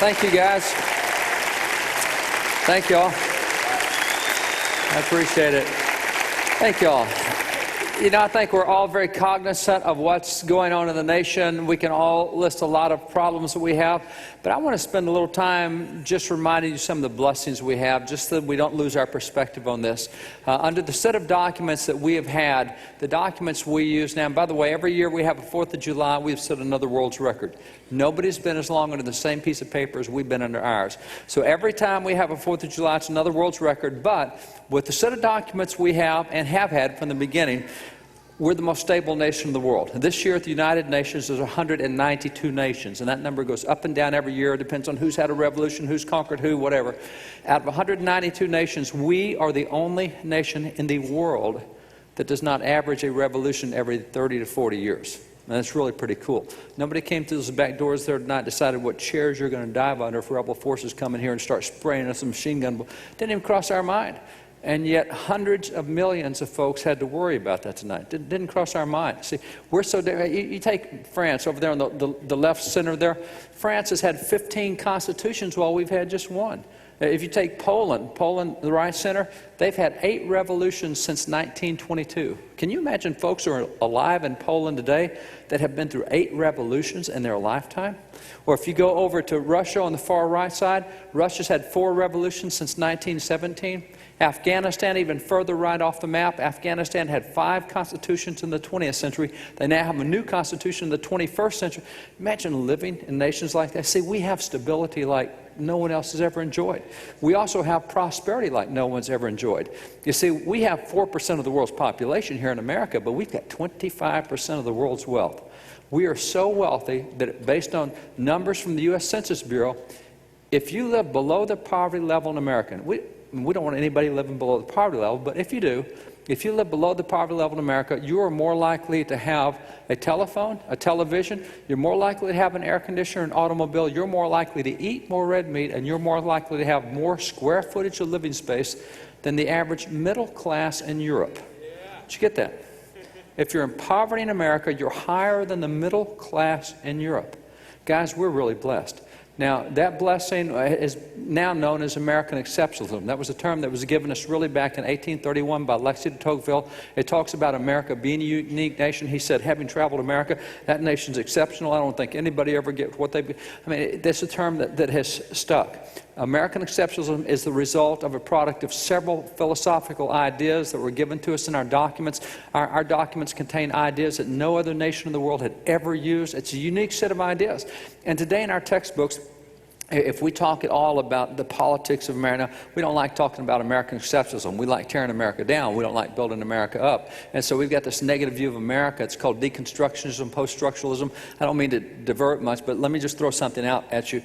Thank you, guys. Thank y'all. I appreciate it. Thank y'all. You know, I think we're all very cognizant of what's going on in the nation. We can all list a lot of problems that we have, but I want to spend a little time just reminding you some of the blessings we have, just so that we don't lose our perspective on this. Under the set of documents that we have had, the documents we use now, and by the way, every year we have a 4th of July, we've set another world's record. Nobody's been as long under the same piece of paper as we've been under ours. So every time we have a 4th of July, it's another world's record, but with the set of documents we have and have had from the beginning, we're the most stable nation in the world. This year at the United Nations, there's 192 nations, and that number goes up and down every year. It depends on who's had a revolution, who's conquered who, whatever. Out of 192 nations, we are the only nation in the world that does not average a revolution every 30 to 40 years. And that's really pretty cool. Nobody came through those back doors there tonight and decided what chairs you're going to dive under if rebel forces come in here and start spraying us with machine gun. Didn't even cross our mind. And yet hundreds of millions of folks had to worry about that tonight. Didn't cross our mind. See, we're so you take France over there on the left center there. France has had 15 constitutions while we've had just one. If you take Poland, the right center, they've had 8 revolutions since 1922. Can you imagine folks who are alive in Poland today that have been through 8 revolutions in their lifetime? Or if you go over to Russia on the far right side, Russia's had 4 revolutions since 1917. Afghanistan, even further right off the map, Afghanistan had 5 constitutions in the 20th century. They now have a new constitution in the 21st century. Imagine living in nations like that. See, we have stability like no one else has ever enjoyed. We also have prosperity like no one's ever enjoyed. You see, we have 4% of the world's population here in America, but we've got 25% of the world's wealth. We are so wealthy that based on numbers from the U.S. Census Bureau, if you live below the poverty level in America, we don't want anybody living below the poverty level, but if you do, if you live below the poverty level in America, you are more likely to have a telephone, a television, you're more likely to have an air conditioner, an automobile, you're more likely to eat more red meat, and you're more likely to have more square footage of living space than the average middle class in Europe. Did you get that? If you're in poverty in America, you're higher than the middle class in Europe. Guys, we're really blessed. Now, that blessing is now known as American exceptionalism. That was a term that was given us really back in 1831 by Alexis de Tocqueville. It talks about America being a unique nation. He said, having traveled America, that nation's exceptional. I don't think anybody ever gets what they... I mean, that's a term that has stuck. American exceptionalism is the result of a product of several philosophical ideas that were given to us in our documents. Our documents contain ideas that no other nation in the world had ever used. It's a unique set of ideas. And today in our textbooks, if we talk at all about the politics of America, we don't like talking about American exceptionalism. We like tearing America down. We don't like building America up. And so we've got this negative view of America. It's called deconstructionism, post-structuralism. I don't mean to divert much, but let me just throw something out at you.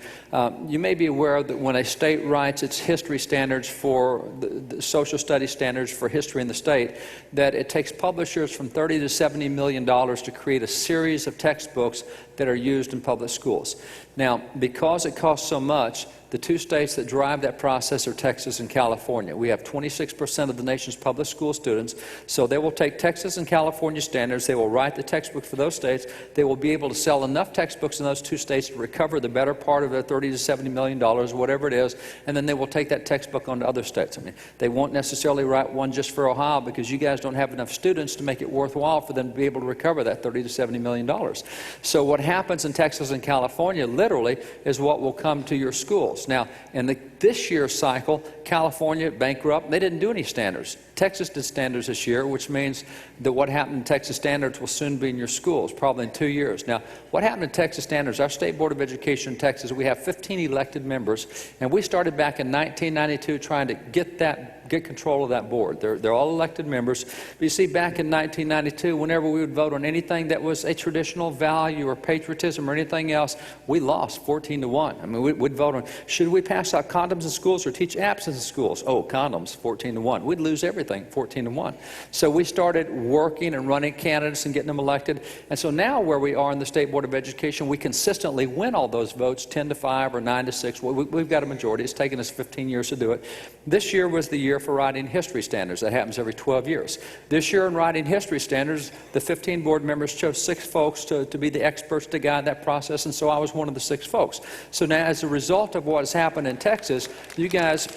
You may be aware that when a state writes its history standards for the social studies standards for history in the state, that it takes publishers from $30 to $70 million to create a series of textbooks that are used in public schools. Now, because it costs so much, the 2 states that drive that process are Texas and California. We have 26% of the nation's public school students, so they will take Texas and California standards, they will write the textbook for those states, they will be able to sell enough textbooks in those 2 states to recover the better part of their $30 to $70 million, whatever it is, and then they will take that textbook on to other states. I mean, they won't necessarily write one just for Ohio because you guys don't have enough students to make it worthwhile for them to be able to recover that $30 to $70 million. So what happens in Texas and California literally is what will come to your schools. Now, in this year's cycle, California bankrupt. They didn't do any standards. Texas did standards this year, which means that what happened in Texas standards will soon be in your schools, probably in 2 years. Now, what happened in Texas standards, our State Board of Education in Texas, we have 15 elected members, and we started back in 1992 trying to get control of that board. They're all elected members. But you see, back in 1992, whenever we would vote on anything that was a traditional value or patriotism or anything else, we lost 14 to 1. I mean, we'd vote on, should we pass out condoms in schools or teach abstinence in schools? Oh, condoms, 14 to 1. We'd lose everything, 14 to 1. So we started working and running candidates and getting them elected. And so now where we are in the State Board of Education, we consistently win all those votes, 10 to 5 or 9 to 6. We've got a majority. It's taken us 15 years to do it. This year was the year year for writing history standards. That happens every 12 years. This year in writing history standards, the 15 board members chose 6 folks to be the experts to guide that process, and so I was one of the 6 folks. So now, as a result of what has happened in Texas, you guys,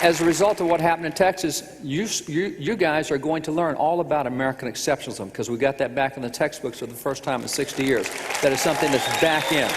as a result of what happened in Texas, you guys are going to learn all about American exceptionalism, because we got that back in the textbooks for the first time in 60 years. That is something that's back in.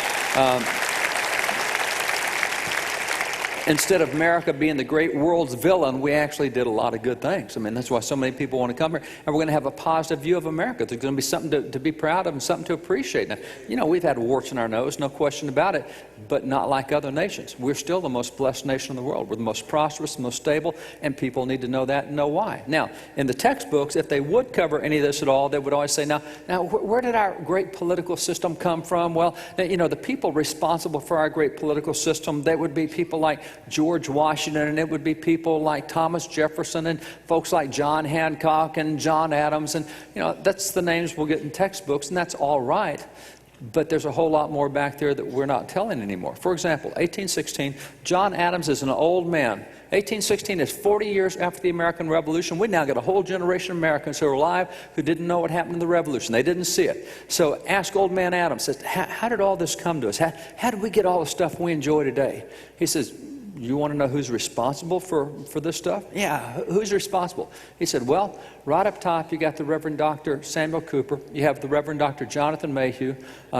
Instead of America being the great world's villain, we actually did a lot of good things. I mean, that's why so many people want to come here. And we're going to have a positive view of America. There's going to be something to be proud of and something to appreciate. Now, you know, we've had warts in our nose, no question about it, but not like other nations. We're still the most blessed nation in the world. We're the most prosperous, the most stable, and people need to know that and know why. Now, in the textbooks, if they would cover any of this at all, they would always say, now where did our great political system come from? Well, you know, the people responsible for our great political system, they would be people like George Washington, and it would be people like Thomas Jefferson and folks like John Hancock and John Adams, and you know, that's the names we'll get in textbooks, and that's all right. But there's a whole lot more back there that we're not telling anymore. For example, 1816, John Adams is an old man. 1816 is 40 years after the American Revolution. We now got a whole generation of Americans who are alive who didn't know what happened in the Revolution. They didn't see it. So ask old man Adams, says, how did all this come to us? How did we get all the stuff we enjoy today? He says, you want to know who's responsible for this stuff? Yeah, who's responsible? He said, well, right up top, you got the Reverend Dr. Samuel Cooper. You have the Reverend Dr. Jonathan Mayhew.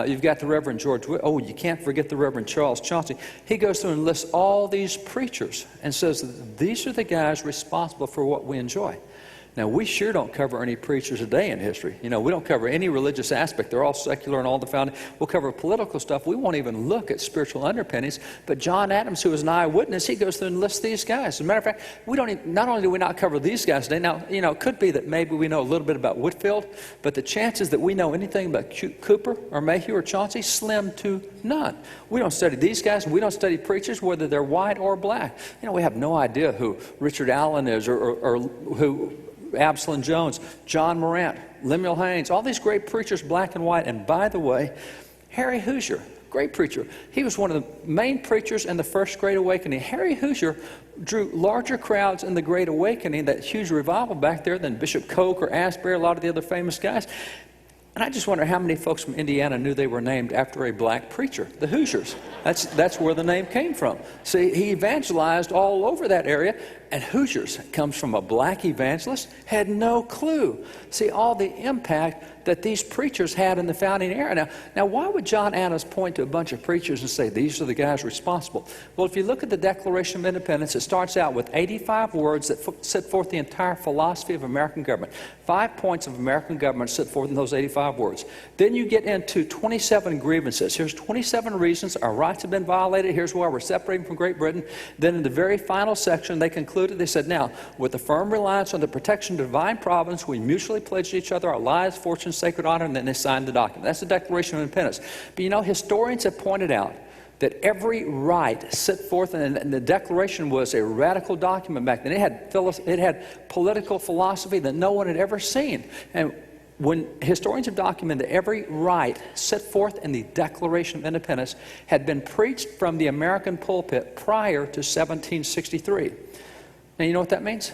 You've got the Reverend George Whit. Oh, you can't forget the Reverend Charles Chauncey. He goes through and lists all these preachers and says, these are the guys responsible for what we enjoy. Now, we sure don't cover any preachers today in history. You know, we don't cover any religious aspect. They're all secular and all the founding. We'll cover political stuff. We won't even look at spiritual underpinnings. But John Adams, who is an eyewitness, he goes through and lists these guys. As a matter of fact, we don't even, not only do we not cover these guys today, now, you know, it could be that maybe we know a little bit about Whitefield, but the chances that we know anything about Cooper or Mayhew or Chauncey, slim to none. We don't study these guys. We don't study preachers, whether they're white or black. You know, we have no idea who Richard Allen is or who Absalom Jones, John Morant, Lemuel Haynes, all these great preachers, black and white. And by the way, Harry Hoosier, great preacher. He was one of the main preachers in the First Great Awakening. Harry Hoosier drew larger crowds in the Great Awakening, that huge revival back there, than Bishop Koch or Asbury, a lot of the other famous guys. And I just wonder how many folks from Indiana knew they were named after a black preacher, the Hoosiers. That's where the name came from. See, he evangelized all over that area, and Hoosiers comes from a black evangelist, had no clue. See, all the impact that these preachers had in the founding era. Now, why would John Adams point to a bunch of preachers and say, these are the guys responsible? Well, if you look at the Declaration of Independence, it starts out with 85 words that set forth the entire philosophy of American government. 5 points of American government set forth in those 85 words. Then you get into 27 grievances. Here's 27 reasons our rights have been violated. Here's why we're separating from Great Britain. Then in the very final section, they concluded, they said, now, with a firm reliance on the protection of divine providence, we mutually pledge to each other our lives, fortune, sacred honor, and then they signed the document. That's the Declaration of Independence. But you know, historians have pointed out that every right set forth, and the Declaration was a radical document back then. It had political philosophy that no one had ever seen. And when historians have documented that every right set forth in the Declaration of Independence had been preached from the American pulpit prior to 1763. Now, you know what that means?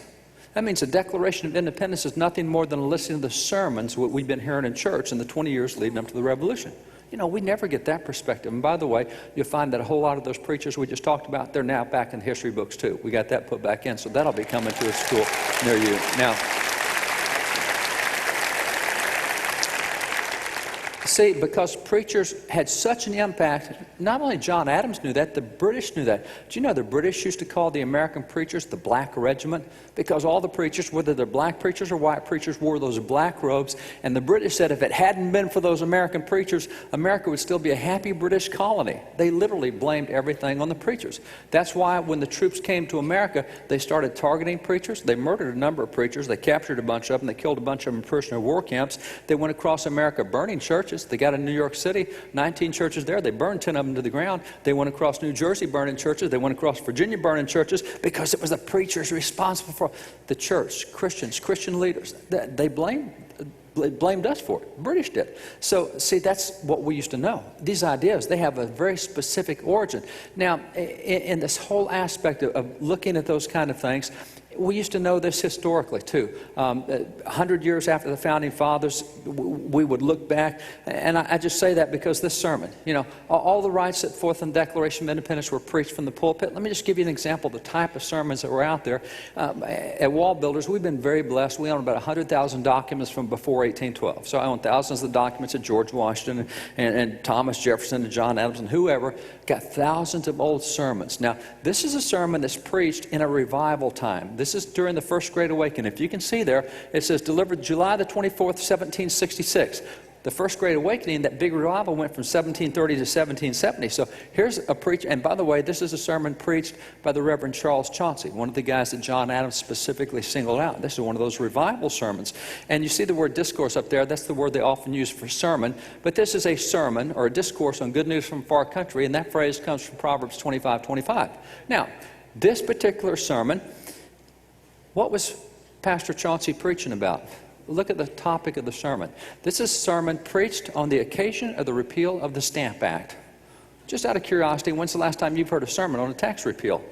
That means the Declaration of Independence is nothing more than a listing of the sermons what we've been hearing in church in the 20 years leading up to the Revolution. You know, we never get that perspective. And by the way, you'll find that a whole lot of those preachers we just talked about, they're now back in history books too. We got that put back in, so that'll be coming to a school near you. Now, see, because preachers had such an impact, not only John Adams knew that, the British knew that. Do you know the British used to call the American preachers the Black Regiment? Because all the preachers, whether they're black preachers or white preachers, wore those black robes. And the British said if it hadn't been for those American preachers, America would still be a happy British colony. They literally blamed everything on the preachers. That's why when the troops came to America, they started targeting preachers. They murdered a number of preachers. They captured a bunch of them. They killed a bunch of them in prisoner of war camps. They went across America burning churches. They got in New York City, 19 churches there. They burned 10 of them to the ground. They went across New Jersey burning churches. They went across Virginia burning churches because it was the preachers responsible for the church, Christians, Christian leaders. They blamed blamed us for it. The British did. So, see, that's what we used to know. These ideas, they have a very specific origin. Now, in this whole aspect of looking at those kind of things, we used to know this historically, too. 100 years after the Founding Fathers, we would look back, and I just say that because this sermon, you know, all the rights set forth in the Declaration of Independence were preached from the pulpit. Let me just give you an example of the type of sermons that were out there. At Wall Builders, we've been very blessed. We own about 100,000 documents from before 1812. So I own thousands of the documents of George Washington and Thomas Jefferson and John Adams and whoever. Got thousands of old sermons. Now, this is a sermon that's preached in a revival time. This is during the First Great Awakening. If you can see there, it says delivered July the 24th, 1766. The First Great Awakening, that big revival, went from 1730 to 1770. So here's a preach, and by the way, this is a sermon preached by the Reverend Charles Chauncey, one of the guys that John Adams specifically singled out. This is one of those revival sermons. And you see the word discourse up there. That's the word they often use for sermon. But this is a sermon or a discourse on good news from a far country, and that phrase comes from Proverbs 25:25. Now, this particular sermon, what was Pastor Chauncey preaching about? Look at the topic of the sermon. This is a sermon preached on the occasion of the repeal of the Stamp Act. Just out of curiosity, when's the last time you've heard a sermon on a tax repeal?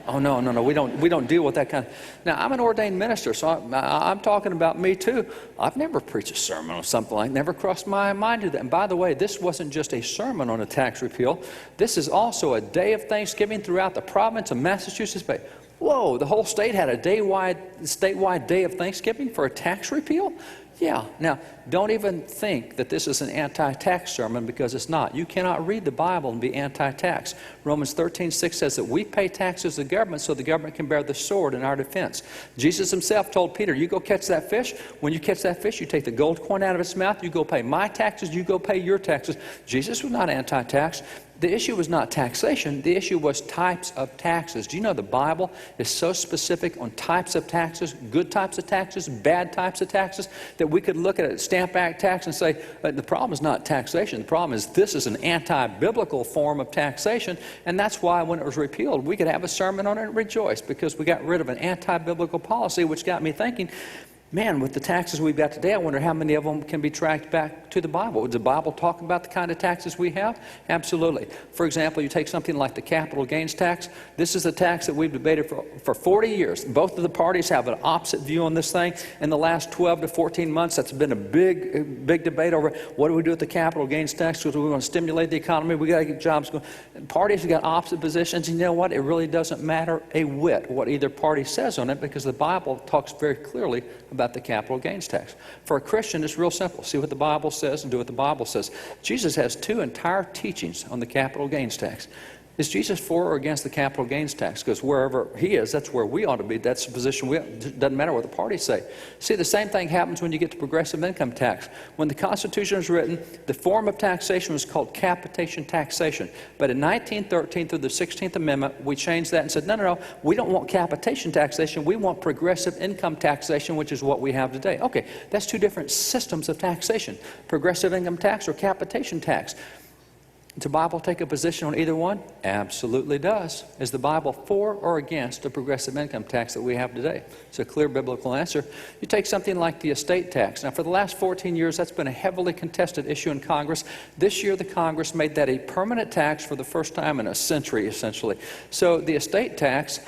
Oh, no, we don't deal with that kind of... Now, I'm an ordained minister, so I'm talking about me too. I've never preached a sermon on something like that. Never crossed my mind to do that. And by the way, this wasn't just a sermon on a tax repeal. This is also a day of Thanksgiving throughout the province of Massachusetts Bay. Whoa, the whole state had a statewide day of Thanksgiving for a tax repeal? Yeah. Now, don't even think that this is an anti-tax sermon, because it's not. You cannot read the Bible and be anti-tax. Romans 13:6 says that we pay taxes to the government so the government can bear the sword in our defense. Jesus himself told Peter, you go catch that fish. When you catch that fish, you take the gold coin out of its mouth. You go pay my taxes. You go pay your taxes. Jesus was not anti-tax. The issue was not taxation. The issue was types of taxes. Do you know the Bible is so specific on types of taxes, good types of taxes, bad types of taxes, that we could look at a Stamp Act tax and say, but the problem is not taxation. The problem is this is an anti-biblical form of taxation, and that's why when it was repealed, we could have a sermon on it and rejoice, because we got rid of an anti-biblical policy, which got me thinking, man, with the taxes we've got today, I wonder how many of them can be tracked back to the Bible. Does the Bible talk about the kind of taxes we have? Absolutely. For example, you take something like the capital gains tax. This is a tax that we've debated for 40 years. Both of the parties have an opposite view on this thing. In the last 12 to 14 months, that's been a big debate over what do we do with the capital gains tax, because we want to stimulate the economy. We got to get jobs going. Parties have got opposite positions. And you know what? It really doesn't matter a whit what either party says on it, because the Bible talks very clearly about the capital gains tax. For a Christian, it's real simple. See what the Bible says and do what the Bible says. Jesus has two entire teachings on the capital gains tax. Is Jesus for or against the capital gains tax? Because wherever he is, that's where we ought to be. That's the position it doesn't matter what the parties say. See, the same thing happens when you get to progressive income tax. When the Constitution was written, the form of taxation was called capitation taxation. But in 1913, through the 16th Amendment, we changed that and said, no, we don't want capitation taxation. We want progressive income taxation, which is what we have today. Okay, that's two different systems of taxation. Progressive income tax or capitation tax. Does the Bible take a position on either one? Absolutely does. Is the Bible for or against the progressive income tax that we have today? It's a clear biblical answer. You take something like the estate tax. Now, for the last 14 years, that's been a heavily contested issue in Congress. This year, the Congress made that a permanent tax for the first time in a century, essentially. So the estate tax,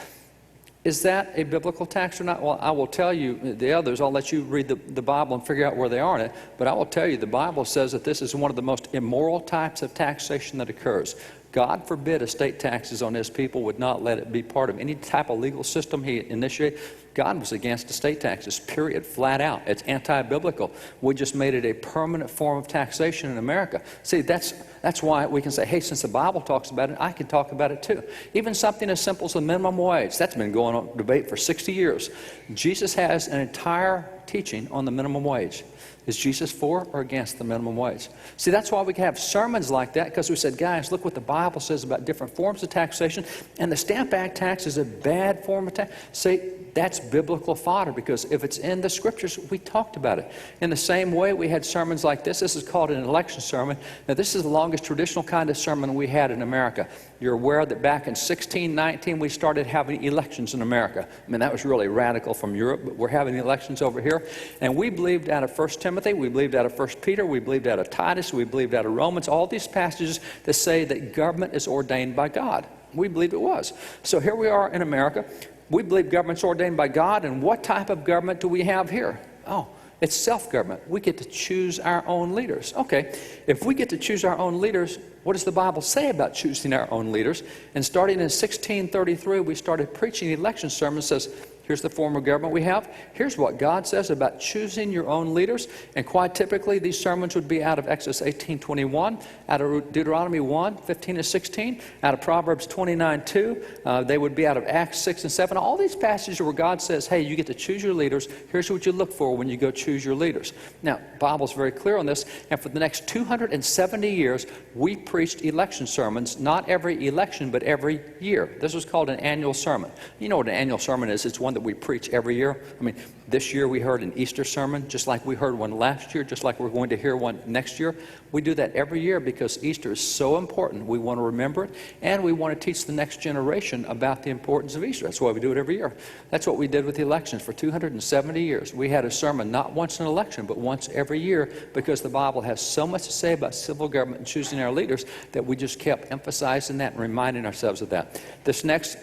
is that a biblical tax or not? Well, I will tell you the others. I'll let you read the Bible and figure out where they are in it. But I will tell you the Bible says that this is one of the most immoral types of taxation that occurs. God forbid estate taxes on his people, would not let it be part of any type of legal system he initiated. God was against estate taxes, period, flat out. It's anti-biblical. We just made it a permanent form of taxation in America. See, that's why we can say, hey, since the Bible talks about it, I can talk about it too. Even something as simple as the minimum wage, that's been going on debate for 60 years. Jesus has an entire teaching on the minimum wage. Is Jesus for or against the minimum wage? See, that's why we can have sermons like that, because we said, guys, look what the Bible says about different forms of taxation, and the Stamp Act tax is a bad form of tax. See, that's biblical fodder, because if it's in the Scriptures, we talked about it. In the same way, we had sermons like this. This is called an election sermon. Now, this is the longest traditional kind of sermon we had in America. You're aware that back in 1619, we started having elections in America. I mean, that was really radical from Europe, but we're having elections over here. And we believed out of 1 Timothy, we believed out of 1 Peter, we believed out of Titus, we believed out of Romans, all these passages that say that government is ordained by God. We believe it was. So here we are in America. We believe government's ordained by God, and what type of government do we have here? Oh, it's self-government. We get to choose our own leaders. Okay, if we get to choose our own leaders, what does the Bible say about choosing our own leaders? And starting in 1633, we started preaching election sermons. Says, here's the form of government we have. Here's what God says about choosing your own leaders. And quite typically, these sermons would be out of Exodus 18:21, out of Deuteronomy 1:15 and 16, out of Proverbs 29:2. They would be out of Acts 6 and 7. All these passages where God says, hey, you get to choose your leaders. Here's what you look for when you go choose your leaders. Now, the Bible's very clear on this. And for the next 270 years, we preached election sermons, not every election, but every year. This was called an annual sermon. You know what an annual sermon is? It's one that we preach every year. I mean, this year we heard an Easter sermon, just like we heard one last year, just like we're going to hear one next year. We do that every year because Easter is so important. We want to remember it, and we want to teach the next generation about the importance of Easter. That's why we do it every year. That's what we did with the elections for 270 years. We had a sermon not once an election, but once every year, because the Bible has so much to say about civil government and choosing our leaders that we just kept emphasizing that and reminding ourselves of that. This next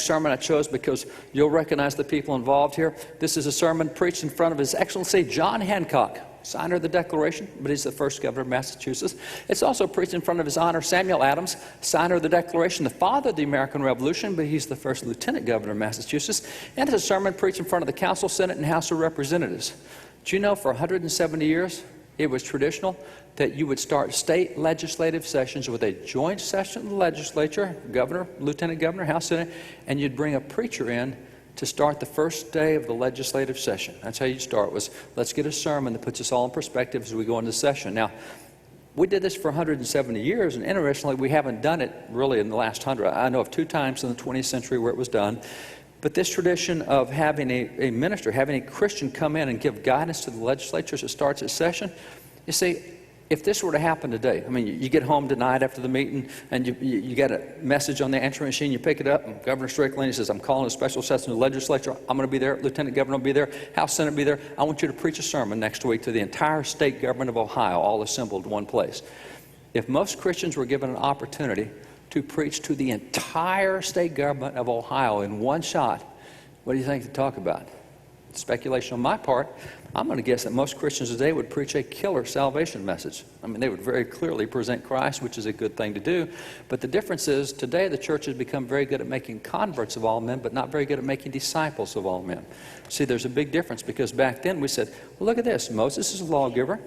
sermon I chose because you'll recognize the people involved here. This is a sermon preached in front of His Excellency John Hancock, signer of the Declaration, but he's the first governor of Massachusetts. It's also preached in front of His Honor Samuel Adams, signer of the Declaration, the father of the American Revolution, but he's the first lieutenant governor of Massachusetts. And it's a sermon preached in front of the Council, Senate, and House of Representatives. Do you know for 170 years, it was traditional that you would start state legislative sessions with a joint session of the legislature, governor, lieutenant governor, House, Senate, and you'd bring a preacher in to start the first day of the legislative session. That's how you start, was let's get a sermon that puts us all in perspective as we go into session. Now, we did this for 170 years, and interestingly, we haven't done it really in the last 100. I know of 2 times in the 20th century where it was done. But this tradition of having a minister, having a Christian come in and give guidance to the legislature as it starts its session, you see, if this were to happen today, I mean, you get home tonight after the meeting and you get a message on the answering machine, you pick it up, and Governor Strickland, he says, I'm calling a special session of the legislature. I'm going to be there. Lieutenant Governor will be there. House Senate will be there. I want you to preach a sermon next week to the entire state government of Ohio, all assembled in one place. If most Christians were given an opportunity to preach to the entire state government of Ohio in one shot, what do you think to talk about? Speculation on my part. I'm going to guess that most Christians today would preach a killer salvation message. I mean, they would very clearly present Christ, which is a good thing to do. But the difference is, today the church has become very good at making converts of all men, but not very good at making disciples of all men. See, there's a big difference, because back then we said, well, look at this. Moses is a lawgiver.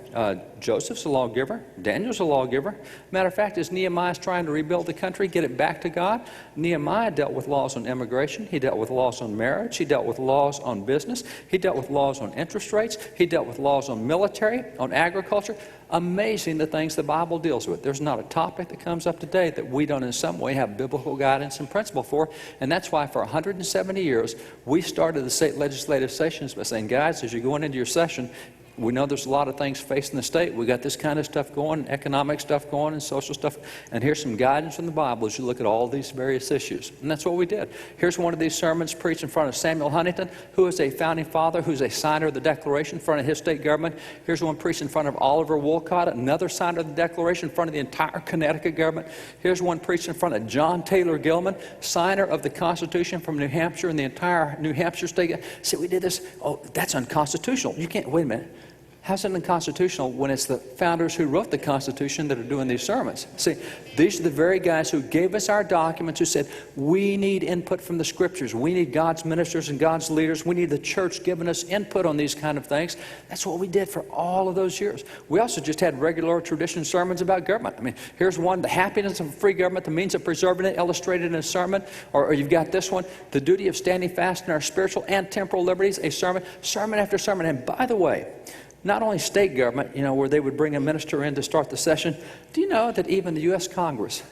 Joseph's a lawgiver. Daniel's a lawgiver. Matter of fact, as Nehemiah's trying to rebuild the country, get it back to God, Nehemiah dealt with laws on immigration. He dealt with laws on marriage. He dealt with laws on business. He dealt with laws on interest rates. He dealt with laws on military, on agriculture. Amazing the things the Bible deals with. There's not a topic that comes up today that we don't in some way have biblical guidance and principle for. And that's why for 170 years, we started the state legislative sessions by saying, guys, as you're going into your session, we know there's a lot of things facing the state. We got this kind of stuff going, economic stuff going, and social stuff. And here's some guidance from the Bible as you look at all these various issues. And that's what we did. Here's one of these sermons preached in front of Samuel Huntington, who is a founding father, who's a signer of the Declaration in front of his state government. Here's one preached in front of Oliver Wolcott, another signer of the Declaration in front of the entire Connecticut government. Here's one preached in front of John Taylor Gilman, signer of the Constitution from New Hampshire and the entire New Hampshire state. See, we did this. Oh, that's unconstitutional. You can't, wait a minute. How's it unconstitutional when it's the founders who wrote the Constitution that are doing these sermons? See, these are the very guys who gave us our documents, who said, we need input from the Scriptures. We need God's ministers and God's leaders. We need the church giving us input on these kind of things. That's what we did for all of those years. We also just had regular tradition sermons about government. I mean, here's one, the happiness of free government, the means of preserving it, illustrated in a sermon. Or you've got this one, the duty of standing fast in our spiritual and temporal liberties, a sermon after sermon. And by the way, Not only state government, where they would bring a minister in to start the session. Do you know that even the U.S. Congress,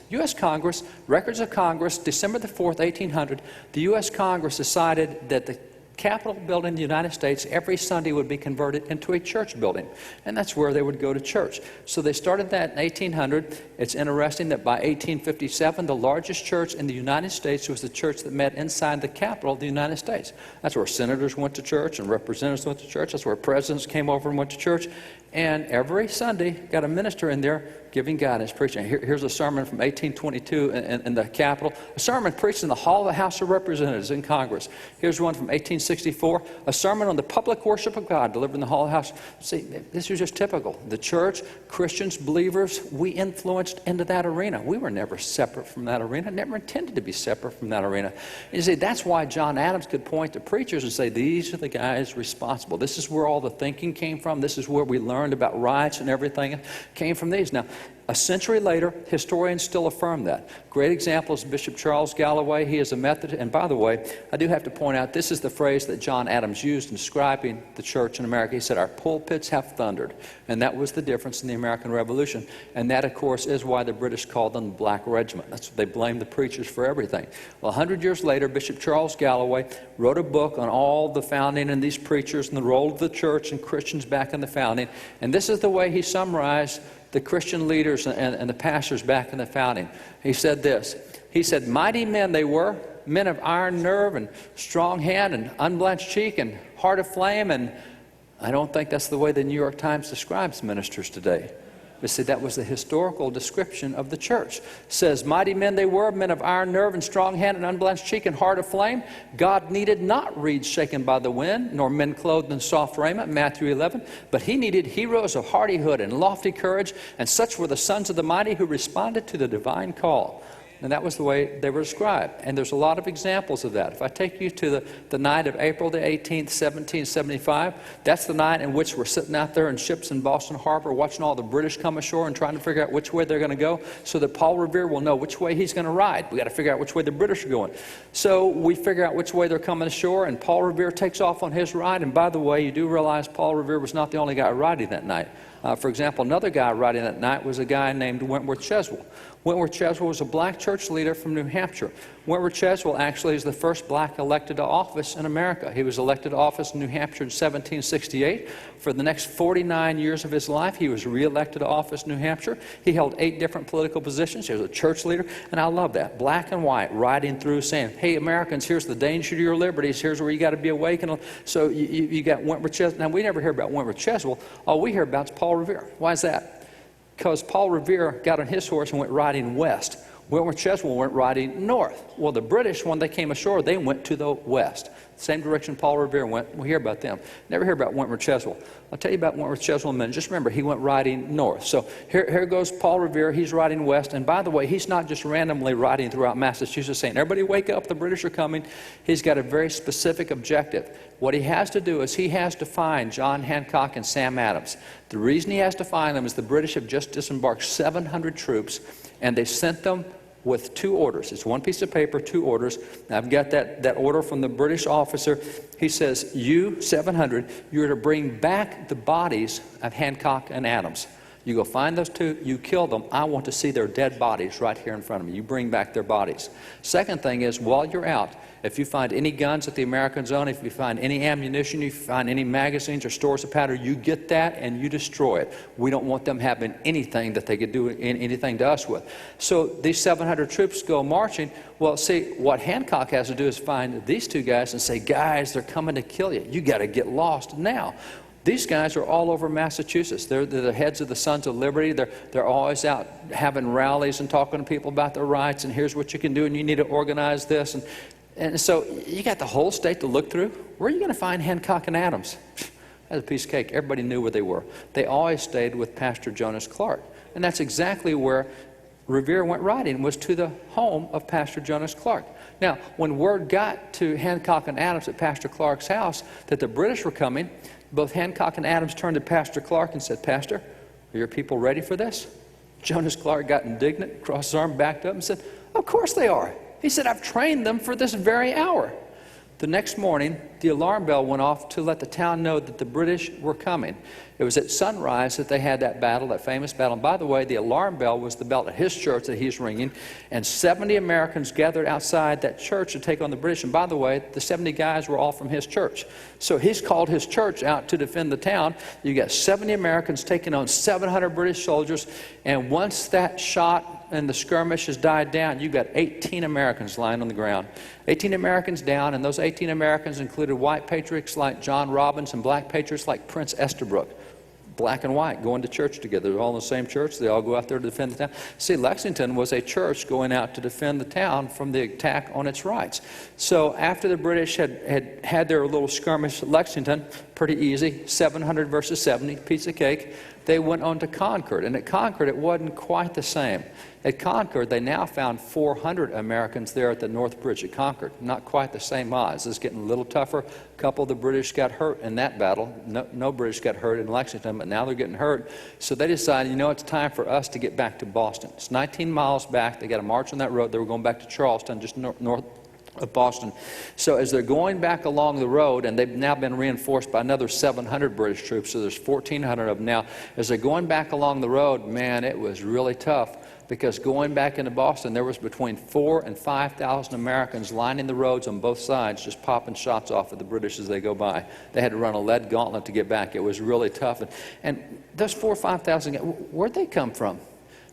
records of Congress, December the 4th, 1800, the U.S. Congress decided that the Capitol building in the United States every Sunday would be converted into a church building, and that's where they would go to church. So they started that in 1800. It's interesting that by 1857, the largest church in the United States was the church that met inside the Capitol of the United States. That's where senators went to church and representatives went to church. That's where presidents came over and went to church. And every Sunday, got a minister in there giving guidance, preaching. Here's a sermon from 1822 in the Capitol. A sermon preached in the Hall of the House of Representatives in Congress. Here's one from 1864. A sermon on the public worship of God delivered in the Hall of the House. See, this was just typical. The church, Christians, believers, we influenced into that arena. We were never separate from that arena, never intended to be separate from that arena. And you see, that's why John Adams could point to preachers and say, these are the guys responsible. This is where all the thinking came from. This is where we learned about rights and everything came from these. Now, a century later, historians still affirm that. Great example is Bishop Charles Galloway. He is a Methodist. And by the way, I do have to point out, this is the phrase that John Adams used in describing the church in America. He said, our pulpits have thundered. And that was the difference in the American Revolution. And that, of course, is why the British called them the Black Regiment. That's what they blamed the preachers for everything. Well, 100 years later, Bishop Charles Galloway wrote a book on all the founding and these preachers and the role of the church and Christians back in the founding. And this is the way he summarized the Christian leaders and the pastors back in the founding. He said this. He said, mighty men they were, men of iron nerve and strong hand and unblenched cheek and heart of flame. And I don't think that's the way the New York Times describes ministers today. But see, that was the historical description of the church. It says, mighty men they were, men of iron nerve and strong hand and unblenched cheek and heart of flame. God needed not reeds shaken by the wind, nor men clothed in soft raiment, Matthew 11. But he needed heroes of hardihood and lofty courage, and such were the sons of the mighty who responded to the divine call. And that was the way they were described. And there's a lot of examples of that. If I take you to the night of April the 18th, 1775, that's the night in which we're sitting out there in ships in Boston Harbor watching all the British come ashore and trying to figure out which way they're going to go so that Paul Revere will know which way he's going to ride. We've got to figure out which way the British are going. So we figure out which way they're coming ashore, and Paul Revere takes off on his ride. And by the way, you do realize Paul Revere was not the only guy riding that night. For example, another guy riding that night was a guy named Wentworth Cheswell. Wentworth Cheswell was a black church leader from New Hampshire. Wentworth Cheswell actually is the first black elected to office in America. He was elected to office in New Hampshire in 1768. For the next 49 years of his life, he was re-elected to office in New Hampshire. He held 8 different political positions. He was a church leader, and I love that. Black and white, riding through saying, hey, Americans, here's the danger to your liberties. Here's where you got to be awake. And so you got Wentworth Cheswell. Now, we never hear about Wentworth Cheswell. All we hear about is Paul Revere. Why is that? Because Paul Revere got on his horse and went riding west. Wentworth Cheswell went riding north. Well, the British, when they came ashore, they went to the west. Same direction Paul Revere went. We hear about them. Never hear about Wentworth Cheswell. I'll tell you about Wentworth Cheswell in a minute. Just remember, he went riding north. So here goes Paul Revere. He's riding west. And by the way, he's not just randomly riding throughout Massachusetts saying, everybody wake up, the British are coming. He's got a very specific objective. What he has to do is he has to find John Hancock and Sam Adams. The reason he has to find them is the British have just disembarked 700 troops, and they sent them with 2 orders. It's one piece of paper, 2 orders. I've got that order from the British officer. He says, you, 700, you're to bring back the bodies of Hancock and Adams. You go find those 2, you kill them. I want to see their dead bodies right here in front of me. You bring back their bodies. Second thing is, while you're out, if you find any guns that the Americans own, if you find any ammunition, if you find any magazines or stores of powder, you get that and you destroy it. We don't want them having anything that they could do anything to us with. So these 700 troops go marching. Well, see, what Hancock has to do is find these 2 guys and say, guys, they're coming to kill you. You got to get lost now. These guys are all over Massachusetts. They're the heads of the Sons of Liberty. They're always out having rallies and talking to people about their rights, and here's what you can do, and you need to organize this. And so you got the whole state to look through. Where are you going to find Hancock and Adams? That's a piece of cake. Everybody knew where they were. They always stayed with Pastor Jonas Clark. And that's exactly where Revere went riding, was to the home of Pastor Jonas Clark. Now, when word got to Hancock and Adams at Pastor Clark's house that the British were coming, both Hancock and Adams turned to Pastor Clark and said, Pastor, are your people ready for this? Jonas Clark got indignant, crossed his arm, backed up and said, of course they are. He said, I've trained them for this very hour. The next morning, the alarm bell went off to let the town know that the British were coming. It was at sunrise that they had that battle, that famous battle. And by the way, the alarm bell was the bell at his church that he's ringing. And 70 Americans gathered outside that church to take on the British. And by the way, the 70 guys were all from his church. So he's called his church out to defend the town. You got 70 Americans taking on 700 British soldiers. And once that shot and the skirmish has died down, you got 18 Americans lying on the ground. 18 Americans down, and those 18 Americans included white patriots like John Robbins and black patriots like Prince Estabrook. Black and white, going to church together. They're all in the same church. They all go out there to defend the town. See, Lexington was a church going out to defend the town from the attack on its rights. So after the British had their little skirmish at Lexington, pretty easy, 700 versus 70, piece of cake, they went on to Concord. And at Concord, it wasn't quite the same. At Concord, they now found 400 Americans there at the North Bridge at Concord. Not quite the same odds. It's getting a little tougher. A couple of the British got hurt in that battle. No British got hurt in Lexington, but now they're getting hurt. So they decided, you know, it's time for us to get back to Boston. It's 19 miles back. They got to march on that road. They were going back to Charleston, just north of Boston. So as they're going back along the road, and they've now been reinforced by another 700 British troops, so there's 1,400 of them now. As they're going back along the road, man, it was really tough, because going back into Boston, there was between 4,000 and 5,000 Americans lining the roads on both sides, just popping shots off at the British as they go by. They had to run a lead gauntlet to get back. It was really tough. And those 4,000 or 5,000, where'd they come from?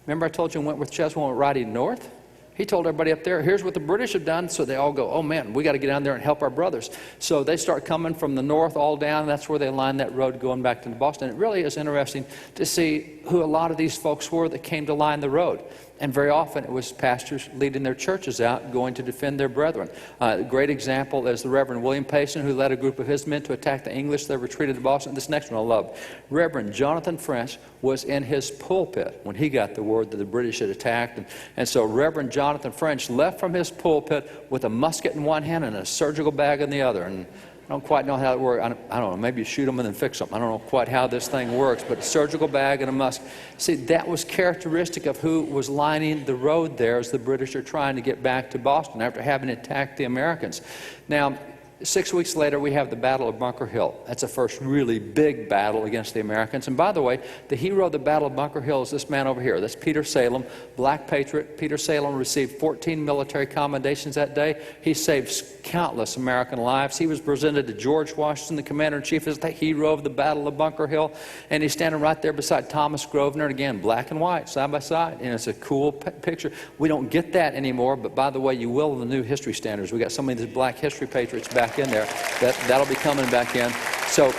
Remember I told you Wentworth Cheswell went riding north? He told everybody up there, here's what the British have done. So they all go, oh man, we got to get down there and help our brothers. So they start coming from the north all down. That's where they line that road going back to Boston. It really is interesting to see who a lot of these folks were that came to line the road. And very often it was pastors leading their churches out, going to defend their brethren. A great example is the Reverend William Payson, who led a group of his men to attack the English that retreated to Boston. This next one I love. Reverend Jonathan French was in his pulpit when he got the word that the British had attacked. And so Reverend Jonathan French left from his pulpit with a musket in one hand and a surgical bag in the other. And I don't quite know how it works. I don't know. Maybe you shoot them and then fix them. I don't know quite how this thing works, but a surgical bag and a musket. See, that was characteristic of who was lining the road there as the British are trying to get back to Boston after having attacked the Americans. Now, 6 weeks later, we have the Battle of Bunker Hill. That's the first really big battle against the Americans. And by the way, the hero of the Battle of Bunker Hill is this man over here. That's Peter Salem, black patriot. Peter Salem received 14 military commendations that day. He saved countless American lives. He was presented to George Washington, the commander-in-chief, as the hero of the Battle of Bunker Hill. And he's standing right there beside Thomas Grosvenor, and again, black and white, side by side. And it's a cool picture. We don't get that anymore, but by the way, you will in the new history standards. We got some of these black history patriots back in there. That'll be coming back in. So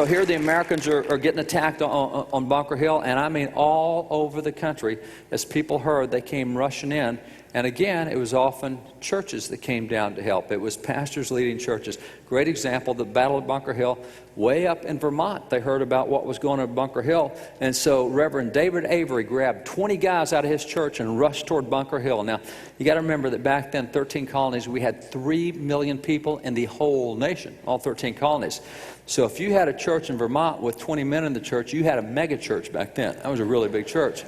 here the Americans are getting attacked on Bunker Hill, and I mean all over the country. As people heard, they came rushing in. And again, it was often churches that came down to help. It was pastors leading churches. Great example, the Battle of Bunker Hill. Way up in Vermont, they heard about what was going on at Bunker Hill. And so Reverend David Avery grabbed 20 guys out of his church and rushed toward Bunker Hill. Now, you got to remember that back then, 13 colonies, we had 3 million people in the whole nation, all 13 colonies. So if you had a church in Vermont with 20 men in the church, you had a mega church back then. That was a really big church.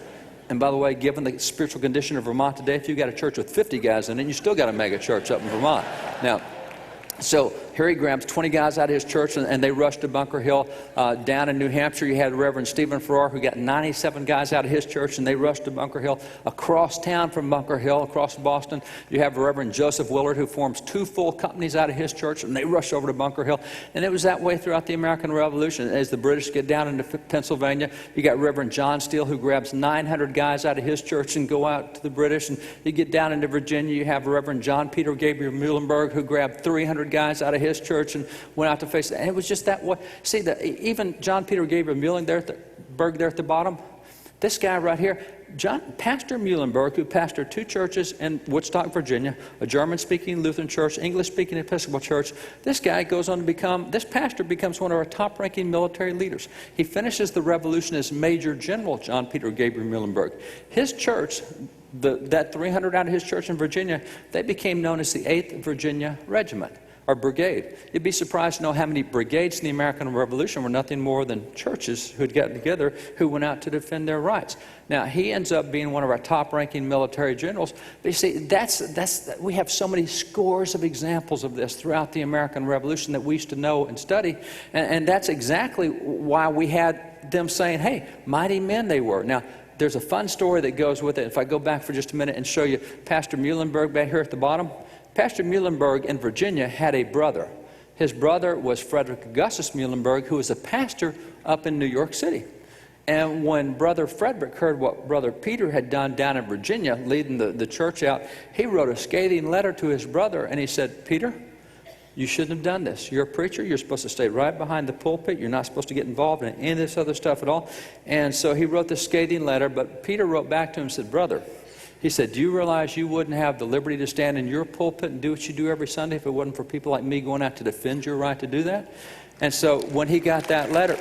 And by the way, given the spiritual condition of Vermont today, if you got a church with 50 guys in it, you still got a mega church up in Vermont. Now, so here he grabs 20 guys out of his church, and they rushed to Bunker Hill. Down in New Hampshire, you had Reverend Stephen Farrar, who got 97 guys out of his church, and they rushed to Bunker Hill. Across town from Bunker Hill, across Boston, you have Reverend Joseph Willard, who forms 2 full companies out of his church, and they rush over to Bunker Hill. And it was that way throughout the American Revolution. As the British get down into Pennsylvania, you got Reverend John Steele, who grabs 900 guys out of his church and go out to the British. And you get down into Virginia, you have Reverend John Peter Gabriel Muhlenberg, who grabbed 300 guys out of his church and went out to face it. And it was just that way. See, even John Peter Gabriel Muhlenberg there at the bottom, this guy right here, Pastor Muhlenberg, who pastored 2 churches in Woodstock, Virginia, a German-speaking Lutheran church, English-speaking Episcopal church. This guy goes on to this pastor becomes one of our top-ranking military leaders. He finishes the revolution as Major General John Peter Gabriel Muhlenberg. His church, that 300 out of his church in Virginia, they became known as the 8th Virginia Regiment. or brigade. You'd be surprised to know how many brigades in the American Revolution were nothing more than churches who had gotten together who went out to defend their rights. Now, he ends up being one of our top-ranking military generals. But you see, we have so many scores of examples of this throughout the American Revolution that we used to know and study. And that's exactly why we had them saying, hey, mighty men they were. Now, there's a fun story that goes with it. If I go back for just a minute and show you Pastor Muhlenberg back here at the bottom. Pastor Muhlenberg in Virginia had a brother. His brother was Frederick Augustus Muhlenberg, who was a pastor up in New York City. And when Brother Frederick heard what Brother Peter had done down in Virginia, leading the church out, he wrote a scathing letter to his brother, and he said, Peter, you shouldn't have done this. You're a preacher. You're supposed to stay right behind the pulpit. You're not supposed to get involved in any of this other stuff at all. And so he wrote this scathing letter, but Peter wrote back to him and said, brother, he said, do you realize you wouldn't have the liberty to stand in your pulpit and do what you do every Sunday if it wasn't for people like me going out to defend your right to do that? And so when he got that letter,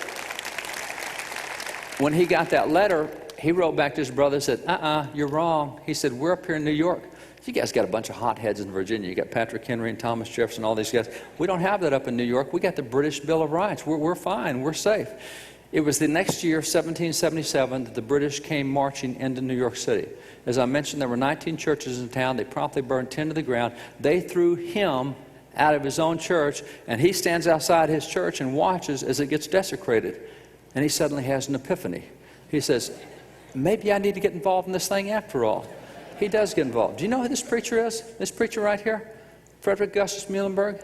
he wrote back to his brother and said, you're wrong. He said, we're up here in New York. You guys got a bunch of hotheads in Virginia. You got Patrick Henry and Thomas Jefferson, all these guys. We don't have that up in New York. We got the British Bill of Rights. We're fine. We're safe. It was the next year, 1777, that the British came marching into New York City. As I mentioned, there were 19 churches in town. They promptly burned 10 to the ground. They threw him out of his own church, and he stands outside his church and watches as it gets desecrated. And he suddenly has an epiphany. He says, maybe I need to get involved in this thing after all. He does get involved. Do you know who this preacher is? This preacher right here? Frederick Augustus Muhlenberg.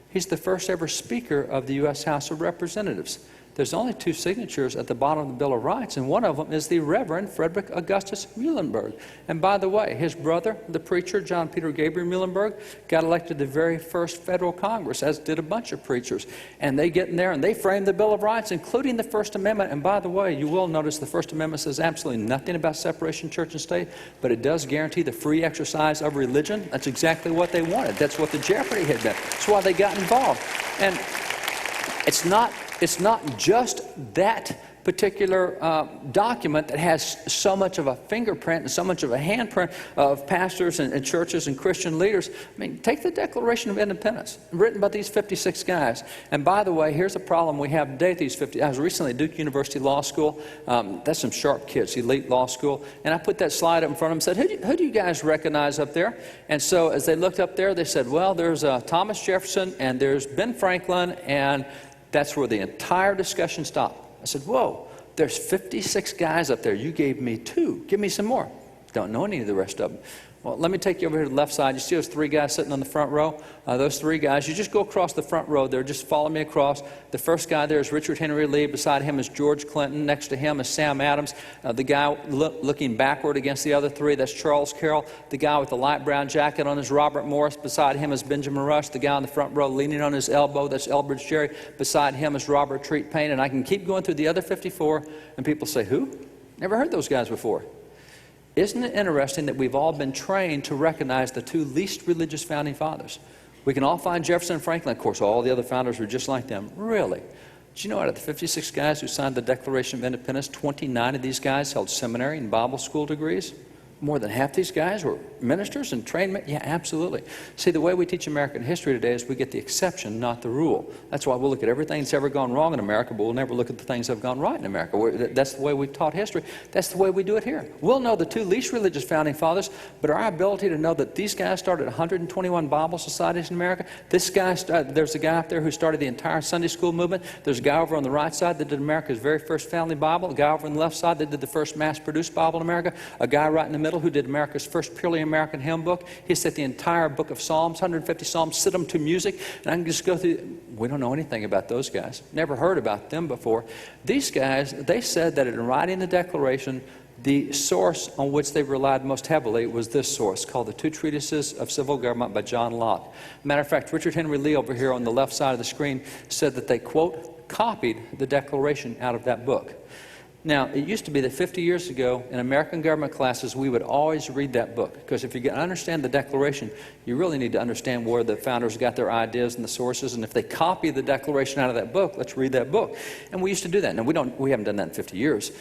He's the first ever Speaker of the U.S. House of Representatives. There's only 2 signatures at the bottom of the Bill of Rights, and one of them is the Reverend Frederick Augustus Muhlenberg. And by the way, his brother, the preacher, John Peter Gabriel Muhlenberg, got elected to the very first federal Congress, as did a bunch of preachers. And they get in there and they frame the Bill of Rights, including the First Amendment. And by the way, you will notice the First Amendment says absolutely nothing about separation of church and state, but it does guarantee the free exercise of religion. That's exactly what they wanted. That's what the jeopardy had been. That's why they got involved. And it's not just that particular document that has so much of a fingerprint and so much of a handprint of pastors and churches and Christian leaders. I mean, take the Declaration of Independence, written by these 56 guys. And by the way, here's a problem we have today with these 50. I was recently at Duke University Law School. That's some sharp kids, elite law school. And I put that slide up in front of them and said, who do you guys recognize up there? And so as they looked up there, they said, well, there's Thomas Jefferson and there's Ben Franklin, and that's where the entire discussion stopped. I said, whoa, there's 56 guys up there. You gave me 2. Give me some more. Don't know any of the rest of them. Well, let me take you over here to the left side. You see those 3 guys sitting on the front row? Those 3 guys, you just go across the front row there. Just follow me across. The first guy there is Richard Henry Lee. Beside him is George Clinton. Next to him is Sam Adams. The guy looking backward against the other 3, that's Charles Carroll. The guy with the light brown jacket on is Robert Morris. Beside him is Benjamin Rush. The guy on the front row leaning on his elbow, that's Elbridge Gerry. Beside him is Robert Treat Paine. And I can keep going through the other 54, and people say, who? Never heard those guys before. Isn't it interesting that we've all been trained to recognize the 2 least religious founding fathers? We can all find Jefferson and Franklin. Of course, all the other founders were just like them. Really? Do you know out of the 56 guys who signed the Declaration of Independence, 29 of these guys held seminary and Bible school degrees? More than half these guys were ministers and trained men? Yeah, absolutely. See, the way we teach American history today is we get the exception, not the rule. That's why we'll look at everything that's ever gone wrong in America, but we'll never look at the things that have gone right in America. That's the way we've taught history. That's the way we do it here. We'll know the 2 least religious founding fathers, but our ability to know that these guys started 121 Bible societies in America. This guy, there's a guy up there who started the entire Sunday school movement. There's a guy over on the right side that did America's very first family Bible. A guy over on the left side that did the first mass-produced Bible in America. A guy right in the middle who did America's first purely American hymn book. He set the entire book of Psalms, 150 Psalms, set them to music. And I can just go through. We don't know anything about those guys. Never heard about them before. These guys, they said that in writing the Declaration, the source on which they relied most heavily was this source, called the 2 Treatises of Civil Government by John Locke. Matter of fact, Richard Henry Lee over here on the left side of the screen said that they, quote, copied the Declaration out of that book. Now, it used to be that 50 years ago, in American government classes, we would always read that book. Because if you understand the Declaration, you really need to understand where the founders got their ideas and the sources. And if they copy the Declaration out of that book, let's read that book. And we used to do that. Now, we haven't done that in 50 years.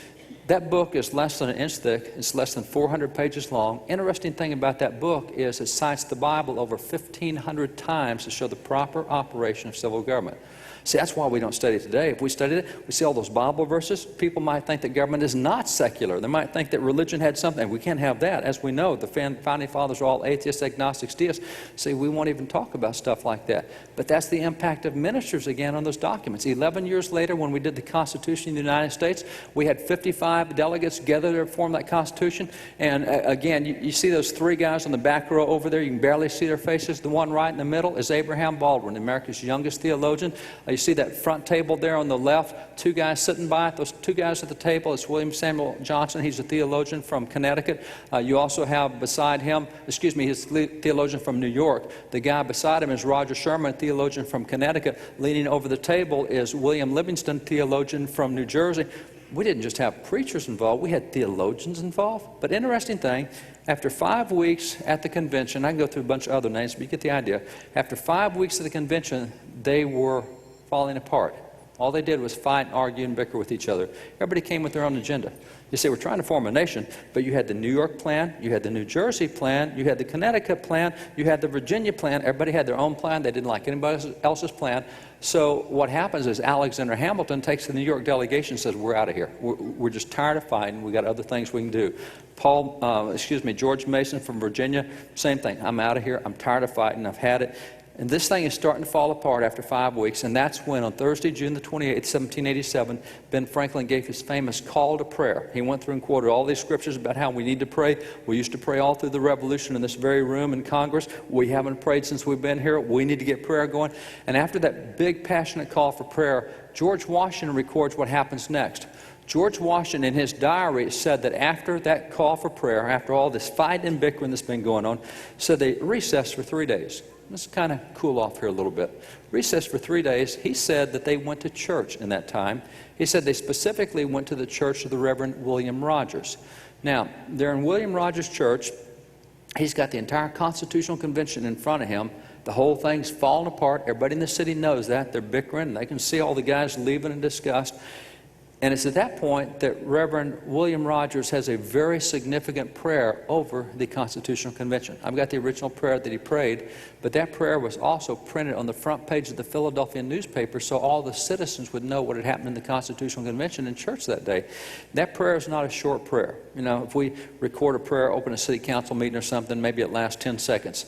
That book is less than an inch thick. It's less than 400 pages long. Interesting thing about that book is it cites the Bible over 1,500 times to show the proper operation of civil government. See, that's why we don't study it today. If we studied it, we see all those Bible verses, people might think that government is not secular. They might think that religion had something. We can't have that. As we know, the Founding Fathers are all atheists, agnostics, deists. See, we won't even talk about stuff like that. But that's the impact of ministers, again, on those documents. 11 years later, when we did the Constitution of the United States, we had 55 delegates gathered to form that Constitution. And again, you see those three guys on the back row over there. You can barely see their faces. The one right in the middle is Abraham Baldwin, America's youngest theologian. You see that front table there on the left, two guys sitting by it. Those two guys at the table, it's William Samuel Johnson. He's a theologian from Connecticut. You also have beside him, he's a theologian from New York. The guy beside him is Roger Sherman, theologian from Connecticut. Leaning over the table is William Livingston, theologian from New Jersey. We didn't just have preachers involved, we had theologians involved. But interesting thing, after 5 weeks at the convention, I can go through a bunch of other names, but you get the idea. After 5 weeks of the convention, they were falling apart. All they did was fight, argue, and bicker with each other. Everybody came with their own agenda. You say, we're trying to form a nation, but you had the New York plan, you had the New Jersey plan, you had the Connecticut plan, you had the Virginia plan. Everybody had their own plan. They didn't like anybody else's plan. So what happens is Alexander Hamilton takes the New York delegation and says, we're out of here. We're just tired of fighting. We got other things we can do. George Mason from Virginia, same thing. I'm out of here. I'm tired of fighting. I've had it. And this thing is starting to fall apart after 5 weeks, and that's when on Thursday, June the 28th, 1787, Ben Franklin gave his famous call to prayer. He went through and quoted all these scriptures about how we need to pray. We used to pray all through the Revolution in this very room in Congress. We haven't prayed since we've been here. We need to get prayer going. And after that big, passionate call for prayer, George Washington records what happens next. George Washington, in his diary, said that after that call for prayer, after all this fight and bickering that's been going on, said they recessed for 3 days. Let's kind of cool off here a little bit. Recessed for 3 days. He said that they went to church in that time. He said they specifically went to the church of the Reverend William Rogers. Now, they're in William Rogers' church. He's got the entire Constitutional Convention in front of him. The whole thing's falling apart. Everybody in the city knows that. They're bickering. They can see all the guys leaving in disgust. And it's at that point that Reverend William Rogers has a very significant prayer over the Constitutional Convention. I've got the original prayer that he prayed, but that prayer was also printed on the front page of the Philadelphia newspaper so all the citizens would know what had happened in the Constitutional Convention in church that day. That prayer is not a short prayer. You know, if we record a prayer, open a city council meeting or something, maybe it lasts 10 seconds.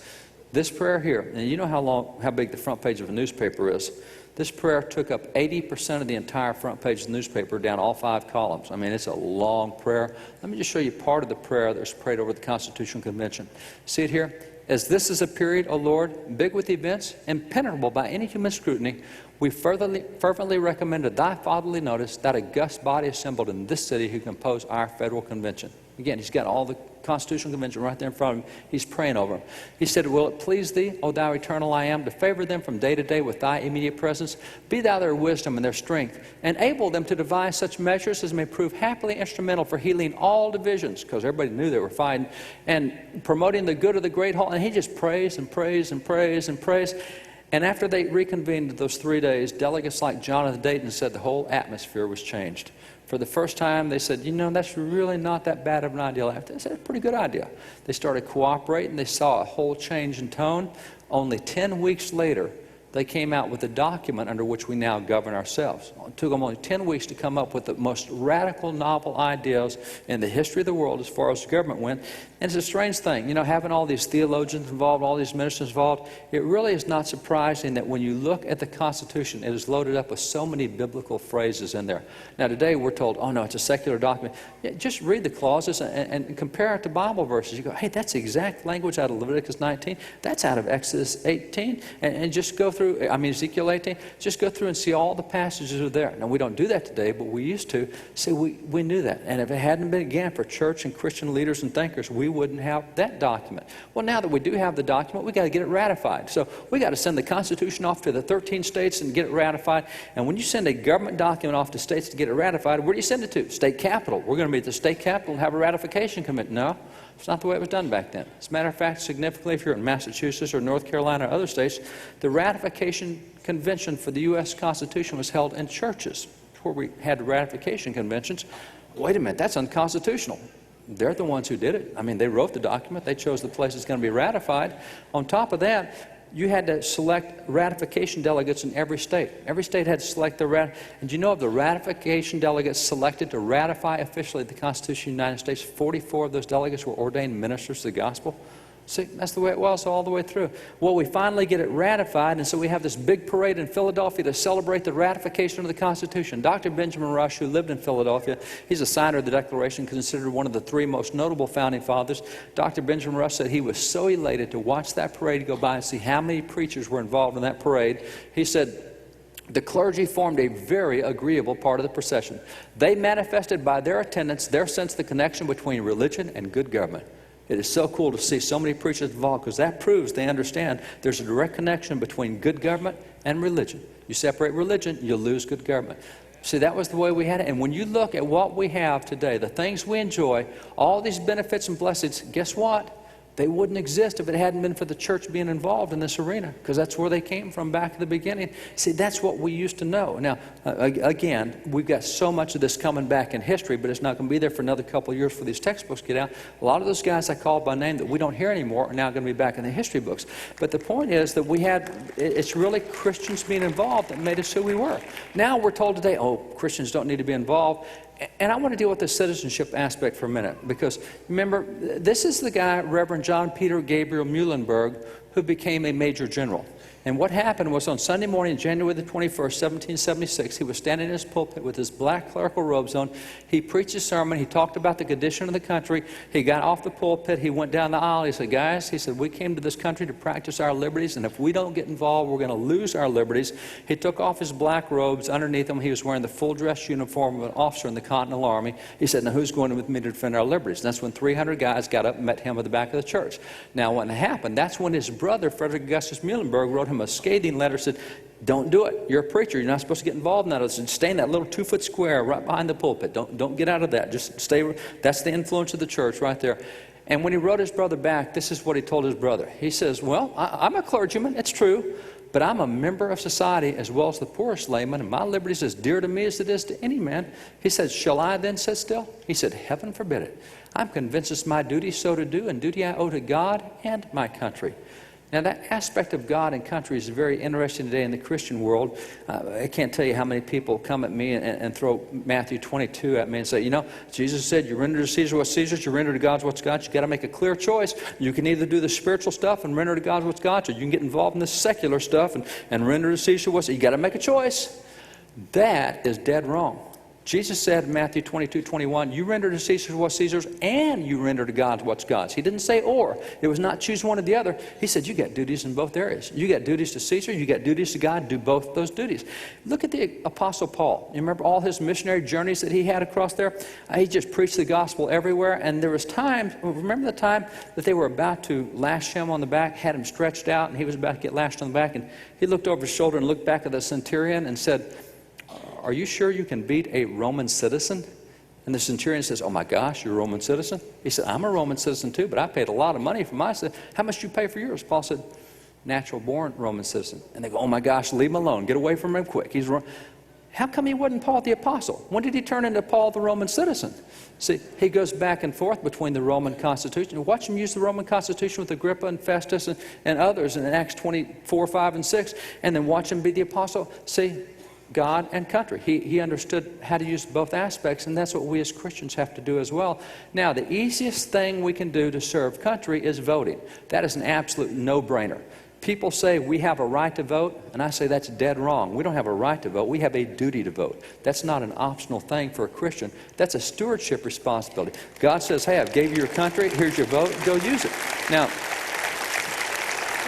This prayer here, and you know how big the front page of a newspaper is. This prayer took up 80% of the entire front page of the newspaper, down all 5 columns. I mean, it's a long prayer. Let me just show you part of the prayer that was prayed over the Constitutional Convention. See it here? As this is a period, O Lord, big with events, impenetrable by any human scrutiny, we fervently recommend to thy fatherly notice that august body assembled in this city who compose our federal convention. Again, he's got all the Constitutional Convention right there in front of him. He's praying over them. He said, will it please thee, O thou eternal I am, to favor them from day to day with thy immediate presence? Be thou their wisdom and their strength. Enable them to devise such measures as may prove happily instrumental for healing all divisions, because everybody knew they were fighting, and promoting the good of the great whole. And he just prays and prays and prays and prays. And after they reconvened those 3 days, delegates like Jonathan Dayton said the whole atmosphere was changed. For the first time, they said, you know, that's really not that bad of an idea. They said, it's a pretty good idea. They started cooperating. They saw a whole change in tone. Only 10 weeks later, they came out with a document under which we now govern ourselves. It took them only 10 weeks to come up with the most radical, novel ideas in the history of the world as far as government went. And it's a strange thing, you know, having all these theologians involved, all these ministers involved, it really is not surprising that when you look at the Constitution, it is loaded up with so many biblical phrases in there. Now today we're told, oh no, it's a secular document. Yeah, just read the clauses and compare it to Bible verses. You go, hey, that's the exact language out of Leviticus 19. That's out of Exodus 18. And just go through, Ezekiel 18. Just go through and see all the passages are there. Now we don't do that today, but we used to. See, we knew that. And if it hadn't been, again, for church and Christian leaders and thinkers, we wouldn't have that document. Well, now that we do have the document, we got to get it ratified. So we got to send the Constitution off to the 13 states and get it ratified. And when you send a government document off to states to get it ratified, where do you send it to? State capitol. We're going to be at the state capitol and have a ratification committee. No, it's not the way it was done back then. As a matter of fact, significantly, if you're in Massachusetts or North Carolina or other states, the ratification convention for the U.S. Constitution was held in churches where we had ratification conventions. Wait a minute, that's unconstitutional. They're the ones who did it. I mean, they wrote the document. They chose the place it's going to be ratified. On top of that, you had to select ratification delegates in every state. Every state had to select and you know, of the ratification delegates selected to ratify officially the Constitution of the United States, 44 of those delegates were ordained ministers to the gospel. See, that's the way it was all the way through. Well, we finally get it ratified, and so we have this big parade in Philadelphia to celebrate the ratification of the Constitution. Dr. Benjamin Rush, who lived in Philadelphia, he's a signer of the Declaration, considered one of the 3 most notable founding fathers. Dr. Benjamin Rush said he was so elated to watch that parade go by and see how many preachers were involved in that parade. He said, the clergy formed a very agreeable part of the procession. They manifested by their attendance their sense of the connection between religion and good government. It is so cool to see so many preachers involved because that proves they understand there's a direct connection between good government and religion. You separate religion, you'll lose good government. See, that was the way we had it. And when you look at what we have today, the things we enjoy, all these benefits and blessings, guess what? They wouldn't exist if it hadn't been for the church being involved in this arena, because that's where they came from back at the beginning. See, that's what we used to know. Now, again, we've got so much of this coming back in history, but it's not going to be there for another couple of years for these textbooks to get out. A lot of those guys I called by name that we don't hear anymore are now going to be back in the history books. But the point is that it's really Christians being involved that made us who we were. Now we're told today, oh, Christians don't need to be involved. And I want to deal with the citizenship aspect for a minute, because remember, this is the guy, Reverend John Peter Gabriel Muhlenberg, who became a major general. And what happened was on Sunday morning, January the 21st, 1776, he was standing in his pulpit with his black clerical robes on. He preached a sermon. He talked about the condition of the country. He got off the pulpit. He went down the aisle. He said, guys, he said, we came to this country to practice our liberties, and if we don't get involved, we're going to lose our liberties. He took off his black robes. Underneath him, he was wearing the full-dress uniform of an officer in the Continental Army. He said, now who's going with me to defend our liberties? And that's when 300 guys got up and met him at the back of the church. Now, when it happened, that's when his brother, Frederick Augustus Muhlenberg, wrote him a scathing letter, said, don't do it. You're a preacher. You're not supposed to get involved in that. Stay in that little 2-foot square right behind the pulpit. Don't get out of that. Just stay. That's the influence of the church right there. And when he wrote his brother back, this is what he told his brother. He says, well, I'm a clergyman. It's true. But I'm a member of society as well as the poorest layman, and my liberty is as dear to me as it is to any man. He said, shall I then sit still? He said, heaven forbid it. I'm convinced it's my duty so to do, and duty I owe to God and my country. Now, that aspect of God and country is very interesting today in the Christian world. I can't tell you how many people come at me and throw Matthew 22 at me and say, you know, Jesus said, you render to Caesar what's Caesar's, you render to God what's God's. You've got to make a clear choice. You can either do the spiritual stuff and render to God what's God's, or you can get involved in the secular stuff and render to Caesar what's. You've got to make a choice. That is dead wrong. Jesus said in Matthew 22:21, you render to Caesar what's Caesar's, and you render to God what's God's. He didn't say or. It was not choose one or the other. He said you got duties in both areas. You got duties to Caesar, you got duties to God. Do both those duties. Look at the Apostle Paul. You remember all his missionary journeys that he had across there? He just preached the gospel everywhere, and there was times, remember the time that they were about to lash him on the back, had him stretched out, and he was about to get lashed on the back, and he looked over his shoulder and looked back at the centurion and said, are you sure you can beat a Roman citizen? And the centurion says, oh my gosh, you're a Roman citizen? He said, I'm a Roman citizen too, but I paid a lot of money for my citizen. How much did you pay for yours? Paul said, natural born Roman citizen. And they go, oh my gosh, leave him alone. Get away from him quick. He's wrong. How come he wasn't Paul the Apostle? When did he turn into Paul the Roman citizen? See, he goes back and forth between the Roman Constitution. Watch him use the Roman Constitution with Agrippa and Festus and others in Acts 24, 5, and 6, and then watch him be the Apostle. See, God and country. He understood how to use both aspects, and that's what we as Christians have to do as well. Now, the easiest thing we can do to serve country is voting. That is an absolute no-brainer. People say we have a right to vote, and I say that's dead wrong. We don't have a right to vote. We have a duty to vote. That's not an optional thing for a Christian. That's a stewardship responsibility. God says, hey, I gave you your country. Here's your vote. Go use it. Now,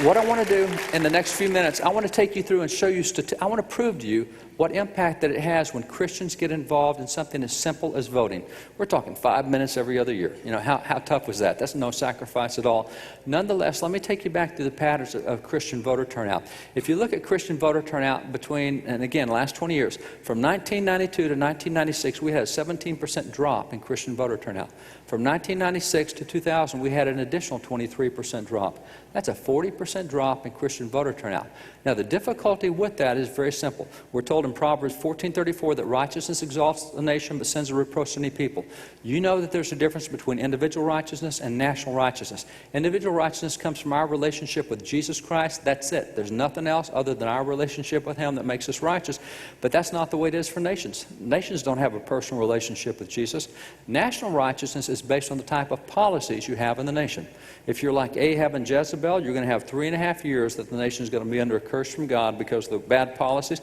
what I want to do in the next few minutes, I want to take you through and show you, I want to prove to you what impact that it has when Christians get involved in something as simple as voting. We're talking 5 minutes every other year. You know, how tough was that? That's no sacrifice at all. Nonetheless, let me take you back to the patterns of Christian voter turnout. If you look at Christian voter turnout between, and again, last 20 years, from 1992 to 1996, we had a 17% drop in Christian voter turnout. From 1996 to 2000, we had an additional 23% drop. That's a 40% drop in Christian voter turnout. Now, the difficulty with that is very simple. We're told in Proverbs 14:34 that righteousness exalts a nation but sends a reproach to any people. You know that there's a difference between individual righteousness and national righteousness. Individual righteousness comes from our relationship with Jesus Christ. That's it. There's nothing else other than our relationship with Him that makes us righteous. But that's not the way it is for nations. Nations don't have a personal relationship with Jesus. National righteousness is based on the type of policies you have in the nation. If you're like Ahab and Jezebel, you're going to have 3.5 years that the nation is going to be under a curse from God because of the bad policies.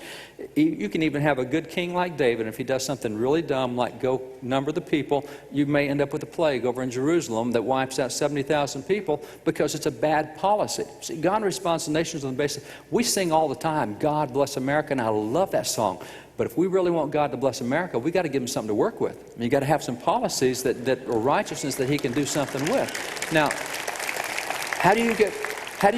You can even have a good king like David. If he does something really dumb, like go number the people, you may end up with a plague over in Jerusalem that wipes out 70,000 people because it's a bad policy. See, God responds to nations on the basis. We sing all the time, God bless America, and I love that song. But if we really want God to bless America, we've got to give Him something to work with. You've got to have some policies that are righteousness that He can do something with. Now, how do you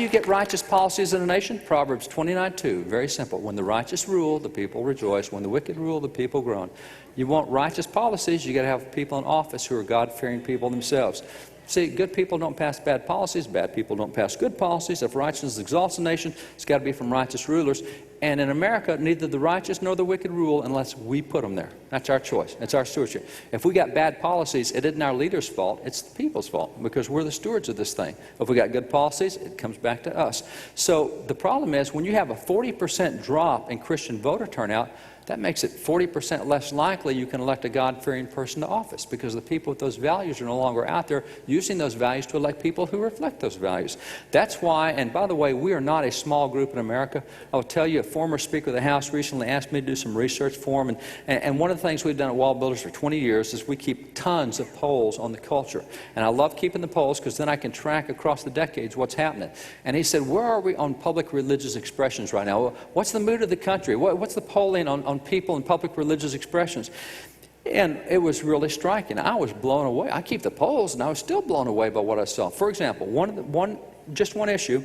get righteous policies in a nation? Proverbs 29:2, very simple. When the righteous rule, the people rejoice. When the wicked rule, the people groan. You want righteous policies, you got to have people in office who are God-fearing people themselves. See, good people don't pass bad policies. Bad people don't pass good policies. If righteousness exalts a nation, it's got to be from righteous rulers. And in America, neither the righteous nor the wicked rule unless we put them there. That's our choice. It's our stewardship. If we got bad policies, it isn't our leaders' fault. It's the people's fault because we're the stewards of this thing. If we got good policies, it comes back to us. So the problem is when you have a 40% drop in Christian voter turnout, that makes it 40% less likely you can elect a God-fearing person to office because the people with those values are no longer out there using those values to elect people who reflect those values. That's why, and by the way, we are not a small group in America. I will tell you, a former Speaker of the House recently asked me to do some research for him, and one of the things we've done at Wall Builders for 20 years is we keep tons of polls on the culture. And I love keeping the polls because then I can track across the decades what's happening. And he said, where are we on public religious expressions right now? What's the mood of the country? What's the polling on people and public religious expressions? And it was really striking. I was blown away. I keep the polls, and I was still blown away by what I saw. For example, just one issue,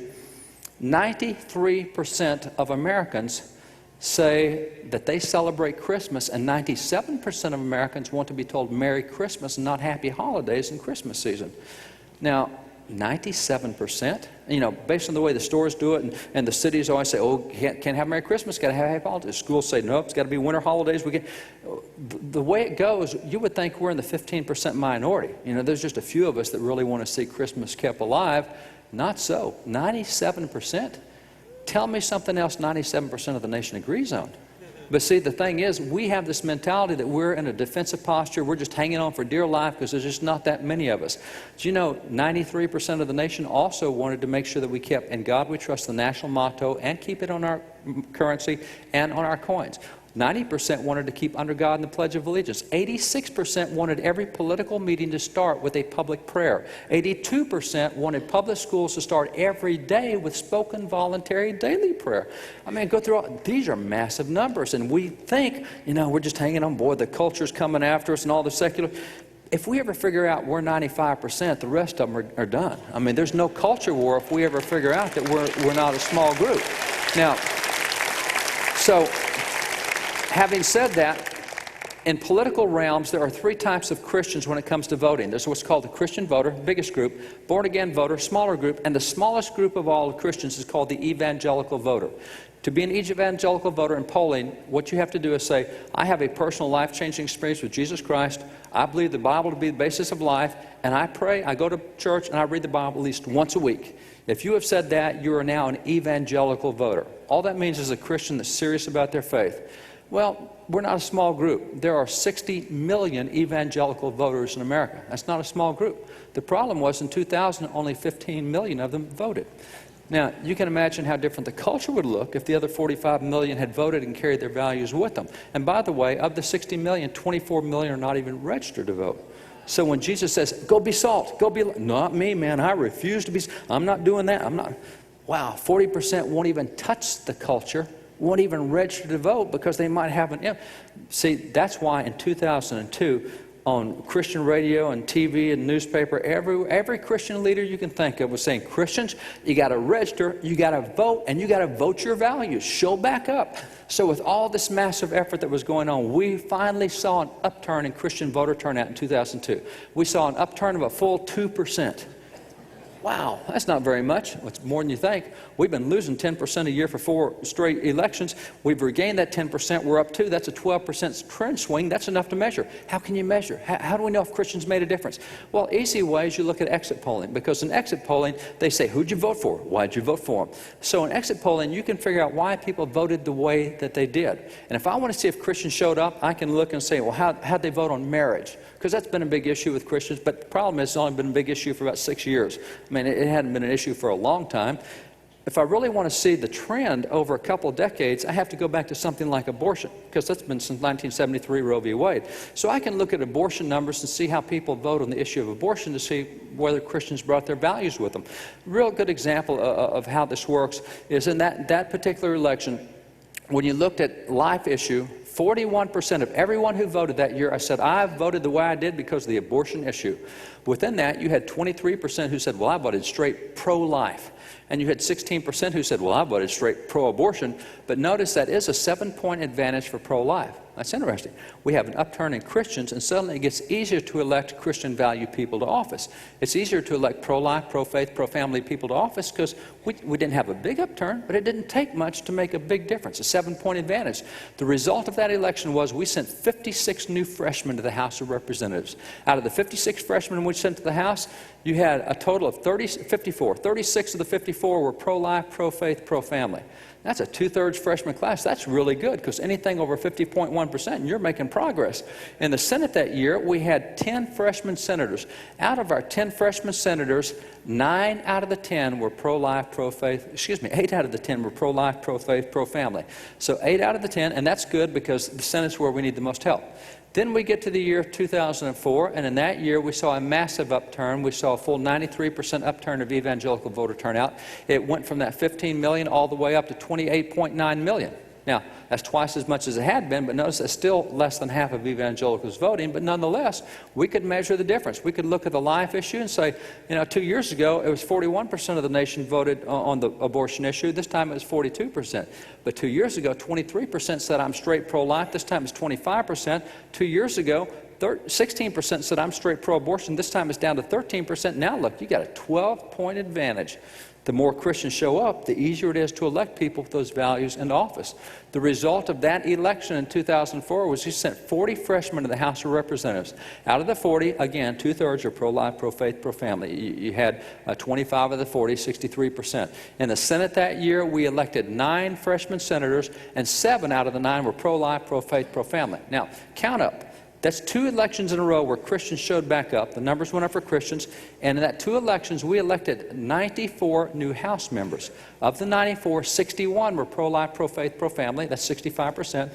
93% of Americans say that they celebrate Christmas, and 97% of Americans want to be told Merry Christmas and not Happy Holidays in Christmas season. Now, 97%, based on the way the stores do it, and the cities always say, oh, can't have Merry Christmas, got to have Happy Holidays. Schools say, nope, it's got to be winter holidays. The way it goes, you would think we're in the 15% minority. There's just a few of us that really want to see Christmas kept alive. Not so. 97%. Tell me something else 97% of the nation agrees on. But see, the thing is, we have this mentality that we're in a defensive posture. We're just hanging on for dear life because there's just not that many of us. Do you know 93% of the nation also wanted to make sure that we kept "In God We Trust," the national motto, and keep it on our currency and on our coins. 90% wanted to keep "Under God" in the Pledge of Allegiance. 86% wanted every political meeting to start with a public prayer. 82% wanted public schools to start every day with spoken voluntary daily prayer. I mean, go through all, these are massive numbers, and we think, we're just hanging on board. The culture's coming after us and all the secular. If we ever figure out we're 95%, the rest of them are done. I mean, there's no culture war if we ever figure out that we're not a small group. Now, so having said that, in political realms, there are three types of Christians when it comes to voting. There's what's called the Christian voter, biggest group, born-again voter, smaller group, and the smallest group of all Christians is called the evangelical voter. To be an evangelical voter in polling, what you have to do is say, I have a personal life-changing experience with Jesus Christ. I believe the Bible to be the basis of life, and I pray, I go to church, and I read the Bible at least once a week. If you have said that, you are now an evangelical voter. All that means is a Christian that's serious about their faith. Well, we're not a small group. There are 60 million evangelical voters in America. That's not a small group. The problem was in 2000, only 15 million of them voted. Now, you can imagine how different the culture would look if the other 45 million had voted and carried their values with them. And by the way, of the 60 million, 24 million are not even registered to vote. So when Jesus says, go be salt, go be, not me, man, I refuse to be, I'm not doing that, I'm not. Wow, 40% won't even touch the culture, won't even register to vote because they might have an. See, that's why in 2002, on Christian radio and TV and newspaper, every Christian leader you can think of was saying, Christians, you got to register, you got to vote, and you got to vote your values. Show back up. So with all this massive effort that was going on, we finally saw an upturn in Christian voter turnout in 2002. We saw an upturn of a full 2%. wow, that's not very much. It's more than you think. We've been losing 10% a year for 4 straight elections. We've regained that 10%. We're up 2. That's a 12% trend swing. That's enough to measure. How can you measure? How do we know if Christians made a difference? Well, easy way is you look at exit polling, because in exit polling, they say, who'd you vote for? Why'd you vote for them? So in exit polling, you can figure out why people voted the way that they did. And if I want to see if Christians showed up, I can look and say, well, how'd they vote on marriage? Because that's been a big issue with Christians, but the problem is it's only been a big issue for about 6 years. I mean, it hadn't been an issue for a long time. If I really want to see the trend over a couple of decades, I have to go back to something like abortion, because that's been since 1973 Roe v. Wade. So I can look at abortion numbers and see how people vote on the issue of abortion to see whether Christians brought their values with them. Real good example of how this works is in that particular election, when you looked at life issue, 41% of everyone who voted that year, I said, I voted the way I did because of the abortion issue. Within that, you had 23% who said, well, I voted straight pro-life. And you had 16% who said, well, I voted straight pro-abortion. But notice that is a 7-point advantage for pro-life. That's interesting. We have an upturn in Christians, and suddenly it gets easier to elect Christian value people to office. It's easier to elect pro-life, pro-faith, pro-family people to office because we didn't have a big upturn, but it didn't take much to make a big difference, a 7-point advantage. The result of that election was we sent 56 new freshmen to the House of Representatives. Out of the 56 freshmen we sent to the House, you had a total of 54. 36 of the 54 were pro-life, pro-faith, pro-family. That's a 2/3 freshman class. That's really good, because anything over 50.1%, you're making progress. In the Senate that year, we had 10 freshman senators. Out of our 10 freshman senators, 9 out of the 10 were pro-life, pro-faith. 8 out of the 10 were pro-life, pro-faith, pro-family. So 8 out of the 10, and that's good because the Senate's where we need the most help. Then we get to the year 2004, and in that year we saw a massive upturn. We saw a full 93% upturn of evangelical voter turnout. It went from that 15 million all the way up to 28.9 million. Now, that's twice as much as it had been, but notice that's still less than half of evangelicals voting. But nonetheless, we could measure the difference. We could look at the life issue and say, 2 years ago, it was 41% of the nation voted on the abortion issue. This time it was 42%. But 2 years ago, 23% said I'm straight pro-life. This time it's 25%. 2 years ago, 16% said I'm straight pro-abortion. This time it's down to 13%. Now look, you got a 12-point advantage. The more Christians show up, the easier it is to elect people with those values into office. The result of that election in 2004 was you sent 40 freshmen to the House of Representatives. Out of the 40, again, 2/3 are pro-life, pro-faith, pro-family. You had 25 of the 40, 63%. In the Senate that year, we elected 9 freshman senators, and 7 out of the 9 were pro-life, pro-faith, pro-family. Now, count up. That's 2 elections in a row where Christians showed back up. The numbers went up for Christians. And in that 2 elections, we elected 94 new House members. Of the 94, 61 were pro-life, pro-faith, pro-family. That's 65%.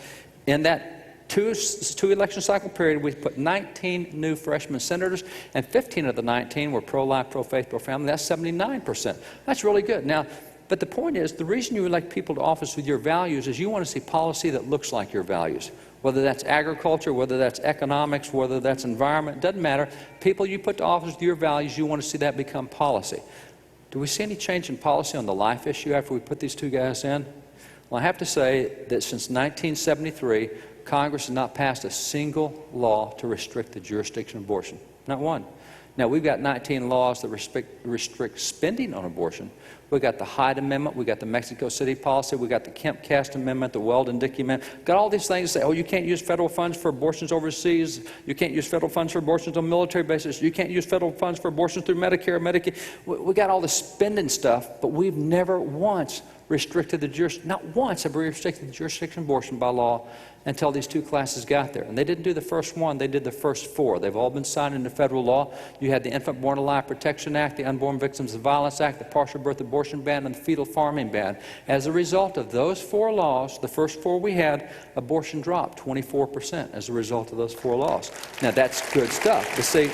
In that two election cycle period, we put 19 new freshman senators, and 15 of the 19 were pro-life, pro-faith, pro-family. That's 79%. That's really good. Now, but the point is, the reason you elect people to office with your values is you want to see policy that looks like your values. Whether that's agriculture, whether that's economics, whether that's environment, doesn't matter. People you put to office with your values, you want to see that become policy. Do we see any change in policy on the life issue after we put these 2 guys in? Well, I have to say that since 1973, Congress has not passed a single law to restrict the jurisdiction of abortion. Not one. Now, we've got 19 laws that restrict spending on abortion. We've got the Hyde Amendment, we've got the Mexico City policy, we've got the Kemp-Cast Amendment, the Weldon-Dickey Amendment. Got all these things that say, oh, you can't use federal funds for abortions overseas, you can't use federal funds for abortions on military bases, you can't use federal funds for abortions through Medicare, Medicaid. We got all this spending stuff, but we've never once restricted the jurisdiction, not once have we restricted the jurisdiction of abortion by law until these 2 classes got there. And they didn't do the first one, they did the first 4. They've all been signed into federal law. You had the Infant Born Alive Protection Act, the Unborn Victims of Violence Act, the Partial Birth Abortion Ban, and the Fetal Farming Ban. As a result of those 4 laws, the first 4 we had, abortion dropped 24% as a result of those 4 laws. Now that's good stuff. But see,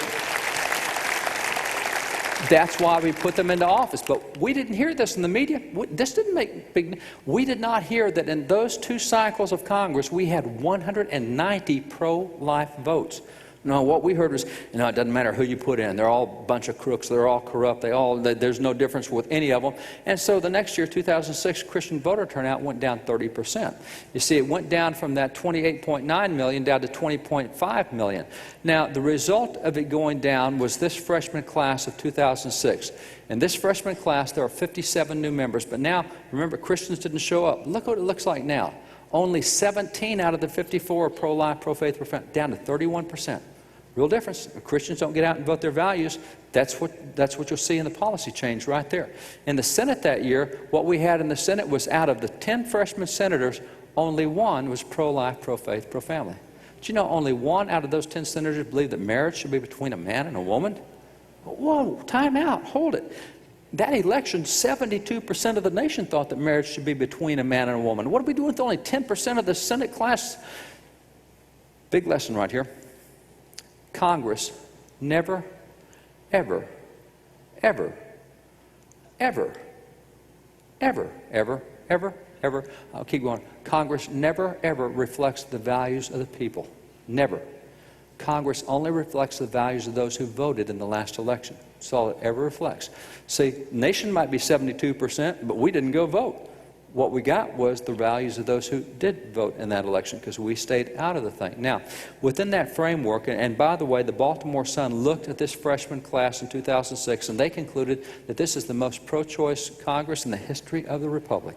that's why we put them into office. But we didn't hear this in the media. This didn't make big. We did not hear that in those 2 cycles of Congress, we had 190 pro-life votes. No, what we heard was, it doesn't matter who you put in. They're all a bunch of crooks. They're all corrupt. There's no difference with any of them. And so the next year, 2006, Christian voter turnout went down 30%. You see, it went down from that 28.9 million down to 20.5 million. Now, the result of it going down was this freshman class of 2006. In this freshman class, there are 57 new members. But now, remember, Christians didn't show up. Look what it looks like now. Only 17 out of the 54 are pro-life, pro-faith, pro-family, down to 31%. Real difference. If Christians don't get out and vote their values, that's what you'll see in the policy change right there. In the Senate that year, what we had in the Senate was out of the 10 freshman senators, only one was pro-life, pro-faith, pro-family. Did you know only one out of those 10 senators believed that marriage should be between a man and a woman? Whoa, time out, hold it. That election, 72% of the nation thought that marriage should be between a man and a woman. What are we doing with only 10% of the Senate class? Big lesson right here. Congress never, ever, ever, ever, ever, ever, ever, ever, I'll keep going. Congress never, ever reflects the values of the people. Never. Congress only reflects the values of those who voted in the last election. That's all it ever reflects. See, nation might be 72%, but we didn't go vote. What we got was the values of those who did vote in that election because we stayed out of the thing. Now, within that framework, and by the way, the Baltimore Sun looked at this freshman class in 2006, and they concluded that this is the most pro-choice Congress in the history of the Republic.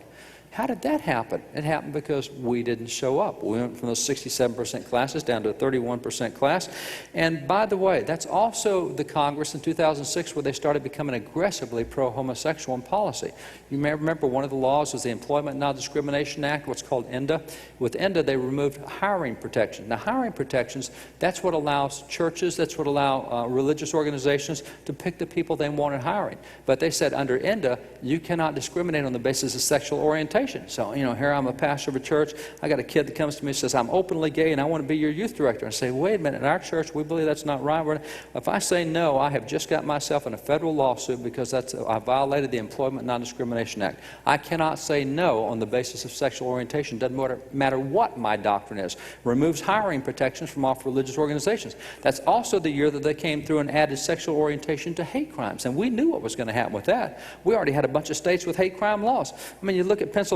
How did that happen? It happened because we didn't show up. We went from those 67% classes down to a 31% class. And by the way, that's also the Congress in 2006 where they started becoming aggressively pro-homosexual in policy. You may remember one of the laws was the Employment Non-Discrimination Act, what's called ENDA. With ENDA, they removed hiring protection. Now, hiring protections, that's what allows churches, that's what allows religious organizations to pick the people they want in hiring. But they said under ENDA, you cannot discriminate on the basis of sexual orientation. So, here I'm a pastor of a church. I got a kid that comes to me and says, I'm openly gay and I want to be your youth director. And I say, wait a minute, in our church, we believe that's not right. If I say no, I have just got myself in a federal lawsuit because I violated the Employment Non-Discrimination Act. I cannot say no on the basis of sexual orientation. Doesn't matter what my doctrine is. Removes hiring protections from all religious organizations. That's also the year that they came through and added sexual orientation to hate crimes. And we knew what was going to happen with that. We already had a bunch of states with hate crime laws. I mean, you look at Pennsylvania,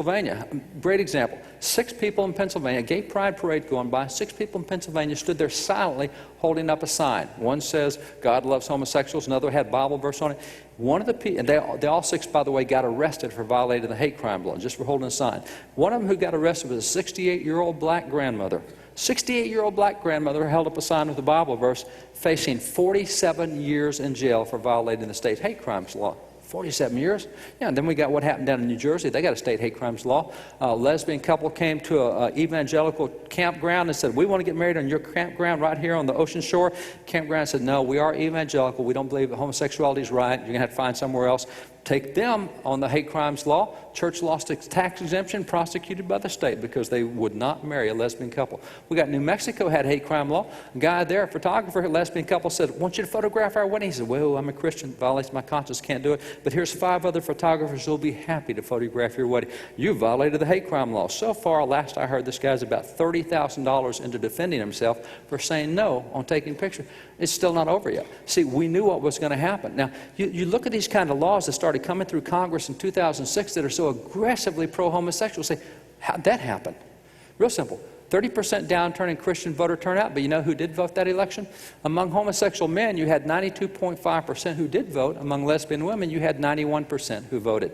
great example. 6 people in Pennsylvania, gay pride parade going by, 6 people in Pennsylvania stood there silently holding up a sign. One says, God loves homosexuals, another had Bible verse on it. One of the people, and they all 6, by the way, got arrested for violating the hate crime law, just for holding a sign. One of them who got arrested was a 68-year-old black grandmother. 68-year-old black grandmother held up a sign with a Bible verse, facing 47 years in jail for violating the state hate crimes law. 47 years? Yeah, and then we got what happened down in New Jersey. They got a state hate crimes law. A lesbian couple came to an evangelical campground and said, we want to get married on your campground right here on the ocean shore. Campground said, no, we are evangelical. We don't believe that homosexuality is right. You're going to have to find somewhere else. Take them on the hate crimes law. Church lost its tax exemption, prosecuted by the state because they would not marry a lesbian couple. We got New Mexico had hate crime law. A guy there, a photographer, a lesbian couple said, I want you to photograph our wedding. He said, well, I'm a Christian, violates my conscience, can't do it. But here's 5 other photographers who will be happy to photograph your wedding. You violated the hate crime law. So far, last I heard, this guy's about $30,000 into defending himself for saying no on taking pictures. It's still not over yet. See, we knew what was going to happen. Now, you look at these kind of laws that started coming through Congress in 2006 that are so aggressively pro-homosexual. Say, how'd that happen? Real simple. 30% downturn in Christian voter turnout, but you know who did vote that election? Among homosexual men, you had 92.5% who did vote. Among lesbian women, you had 91% who voted.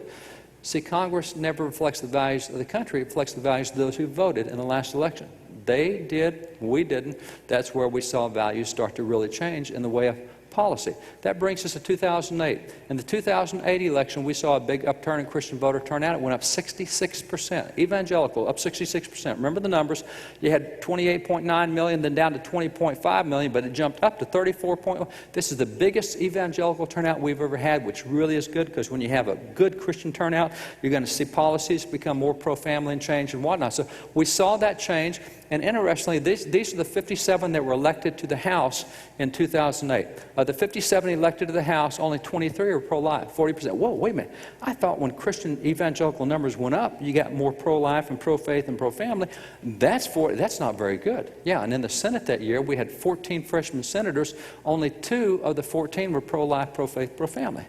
See, Congress never reflects the values of the country. It reflects the values of those who voted in the last election. They did, we didn't. That's where we saw values start to really change in the way of policy. That brings us to 2008. In the 2008 election, we saw a big upturn in Christian voter turnout. It went up 66%. Evangelical, up 66%. Remember the numbers. You had 28.9 million, then down to 20.5 million, but it jumped up to 34.1. This is the biggest evangelical turnout we've ever had, which really is good, because when you have a good Christian turnout, you're going to see policies become more pro-family and change and whatnot. So we saw that change. And interestingly, these are the 57 that were elected to the House in 2008. Of the 57 elected to the House, only 23 are pro-life, 40%. Whoa, wait a minute. I thought when Christian evangelical numbers went up, you got more pro-life and pro-faith and pro-family. That's not very good. Yeah, and in the Senate that year, we had 14 freshman senators. Only 2 of the 14 were pro-life, pro-faith, pro-family.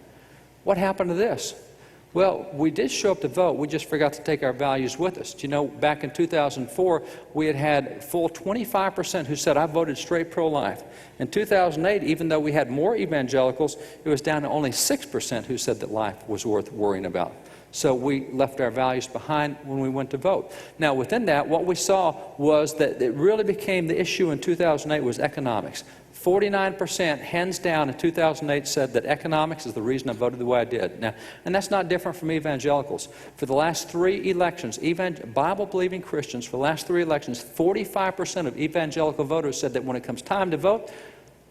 What happened to this? Well, we did show up to vote. We just forgot to take our values with us. Do you know, back in 2004, we had full 25% who said, I voted straight pro-life. In 2008, even though we had more evangelicals, it was down to only 6% who said that life was worth worrying about. So we left our values behind when we went to vote. Now, within that, what we saw was that it really became the issue in 2008 was economics. 49%, hands down, in 2008 said that economics is the reason I voted the way I did. Now, and that's not different from evangelicals. For the last 3 elections, Bible-believing Christians, for the last 3 elections, 45% of evangelical voters said that when it comes time to vote,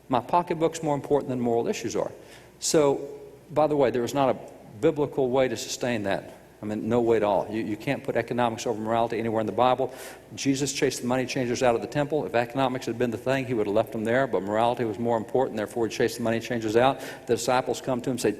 my pocketbook's more important than moral issues are. So, by the way, there is not a biblical way to sustain that. I mean, no way at all. You can't put economics over morality anywhere in the Bible. Jesus chased the money changers out of the temple. If economics had been the thing, he would have left them there, but morality was more important, therefore he chased the money changers out. The disciples come to him and say,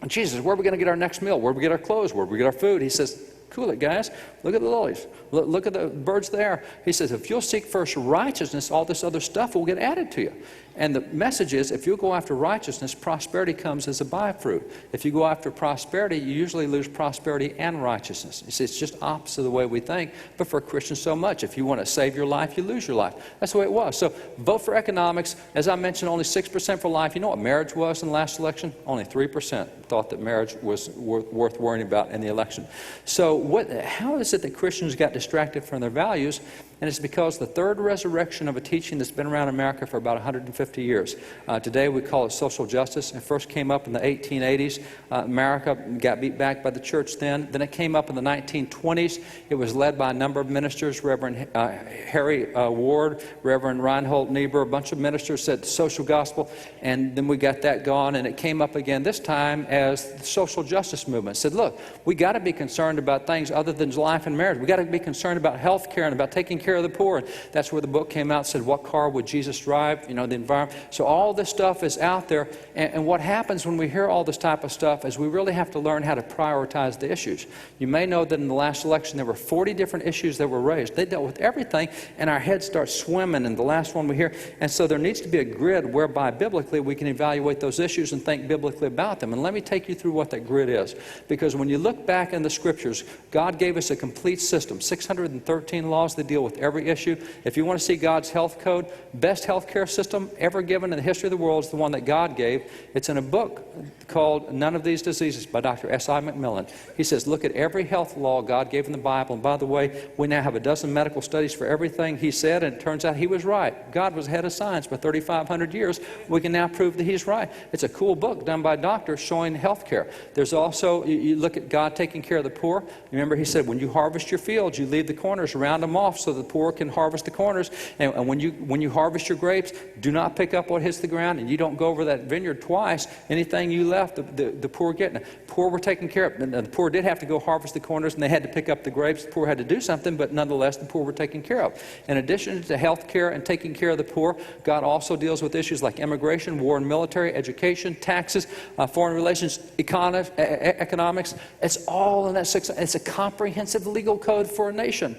Jesus, where are we going to get our next meal? Where do we get our clothes? Where do we get our food? He says, cool it, guys. Look at the lilies. Look at the birds there. He says, if you'll seek first righteousness, all this other stuff will get added to you. And the message is, if you go after righteousness, prosperity comes as a byfruit. If you go after prosperity, you usually lose prosperity and righteousness. You see, it's just opposite of the way we think, but for Christians so much. If you want to save your life, you lose your life. That's the way it was. So vote for economics. As I mentioned, only 6% for life. You know what marriage was in the last election? Only 3% thought that marriage was worth worrying about in the election. So how is it that Christians got distracted from their values? And it's because the third resurrection of a teaching that's been around America for about 150 years. Today we call it social justice. It first came up in the 1880s. America got beat back by the church then. Then it came up in the 1920s. It was led by a number of ministers, Reverend Harry Ward, Reverend Reinhold Niebuhr, a bunch of ministers said social gospel. And then we got that gone, and it came up again this time as the social justice movement. It said, look, we got to be concerned about things other than life and marriage. We got to be concerned about health care and about taking care of the poor. And that's where the book came out, said, what car would Jesus drive? You know, the environment. So all this stuff is out there. And what happens when we hear all this type of stuff is we really have to learn how to prioritize the issues. You may know that in the last election there were 40 different issues that were raised. They dealt with everything, and our heads start swimming in the last one we hear. And so there needs to be a grid whereby biblically we can evaluate those issues and think biblically about them. And let me take you through what that grid is. Because when you look back in the scriptures, God gave us a complete system, 613 laws that deal with every issue. If you want to see God's health code, best health care system ever given in the history of the world is the one that God gave. It's in a book called None of These Diseases by Dr. S.I. McMillan. He says, look at every health law God gave in the Bible. And by the way, we now have a dozen medical studies for everything he said, and it turns out he was right. God was ahead of science for 3,500 years. We can now prove that he's right. It's a cool book done by doctors showing health care. There's also, you look at God taking care of the poor. Remember, he said, when you harvest your fields, you leave the corners, round them off so the poor can harvest the corners. And when you harvest your grapes, do not pick up what hits the ground, and you don't go over that vineyard twice. Anything you left, the poor get. The poor were taken care of. And the poor did have to go harvest the corners, and they had to pick up the grapes. The poor had to do something, but nonetheless, the poor were taken care of. In addition to health care and taking care of the poor, God also deals with issues like immigration, war and military, education, taxes, foreign relations, economics. It's all in that six. It's a comprehensive legal code for a nation.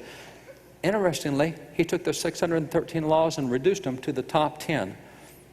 Interestingly, he took those 613 laws and reduced them to the top 10.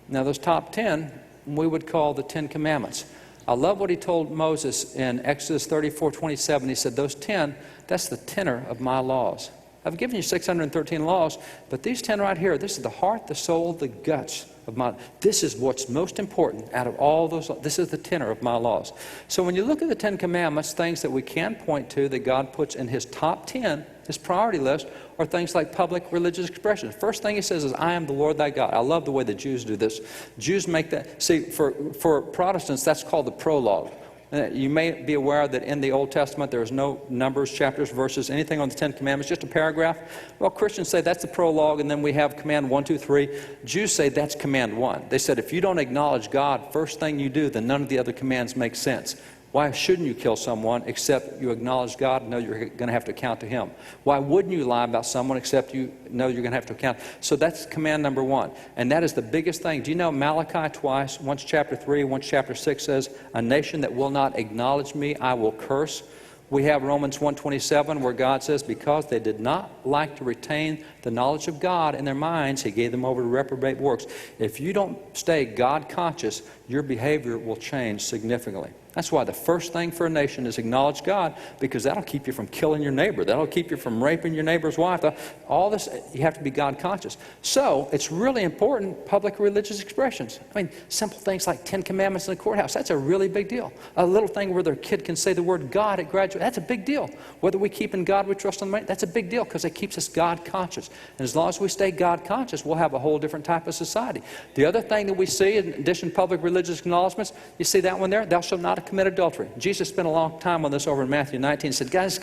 Now, those top 10, we would call the 10 Commandments. I love what he told Moses in Exodus 34:27. He said, those 10, that's the tenor of my laws. I've given you 613 laws, but these 10 right here, this is the heart, the soul, the guts of my, this is what's most important out of all those, this is the tenor of my laws. So when you look at the 10 Commandments, things that we can point to that God puts in his top 10, his priority list, are things like public religious expression. First thing he says is, I am the Lord thy God. I love the way the Jews do this. Jews make that, see, for Protestants, that's called the prologue. You may be aware that in the Old Testament there is no numbers, chapters, verses, anything on the 10 Commandments, just a paragraph. Well, Christians say that's the prologue, and then we have command 1, 2, 3. Jews say that's command 1. They said if you don't acknowledge God, first thing you do, then none of the other commands make sense. Why shouldn't you kill someone except you acknowledge God and know you're going to have to account to Him? Why wouldn't you lie about someone except you know you're going to have to account? So that's command number 1. And that is the biggest thing. Do you know Malachi twice, once chapter 3, once chapter 6 says, a nation that will not acknowledge me, I will curse. We have Romans 1:27 where God says, because they did not like to retain the knowledge of God in their minds, He gave them over to reprobate works. If you don't stay God conscious, your behavior will change significantly. That's why the first thing for a nation is acknowledge God, because that'll keep you from killing your neighbor. That'll keep you from raping your neighbor's wife. All this, you have to be God conscious. So it's really important, public religious expressions. I mean, simple things like 10 Commandments in the courthouse, that's a really big deal. A little thing where their kid can say the word God at graduation, that's a big deal. Whether we keep in God we trust on the money, that's a big deal because it keeps us God conscious. And as long as we stay God conscious, we'll have a whole different type of society. The other thing that we see, in addition to public religious acknowledgments, you see that one there? Thou shalt not commit adultery. Jesus spent a long time on this over in Matthew 19. He said, guys,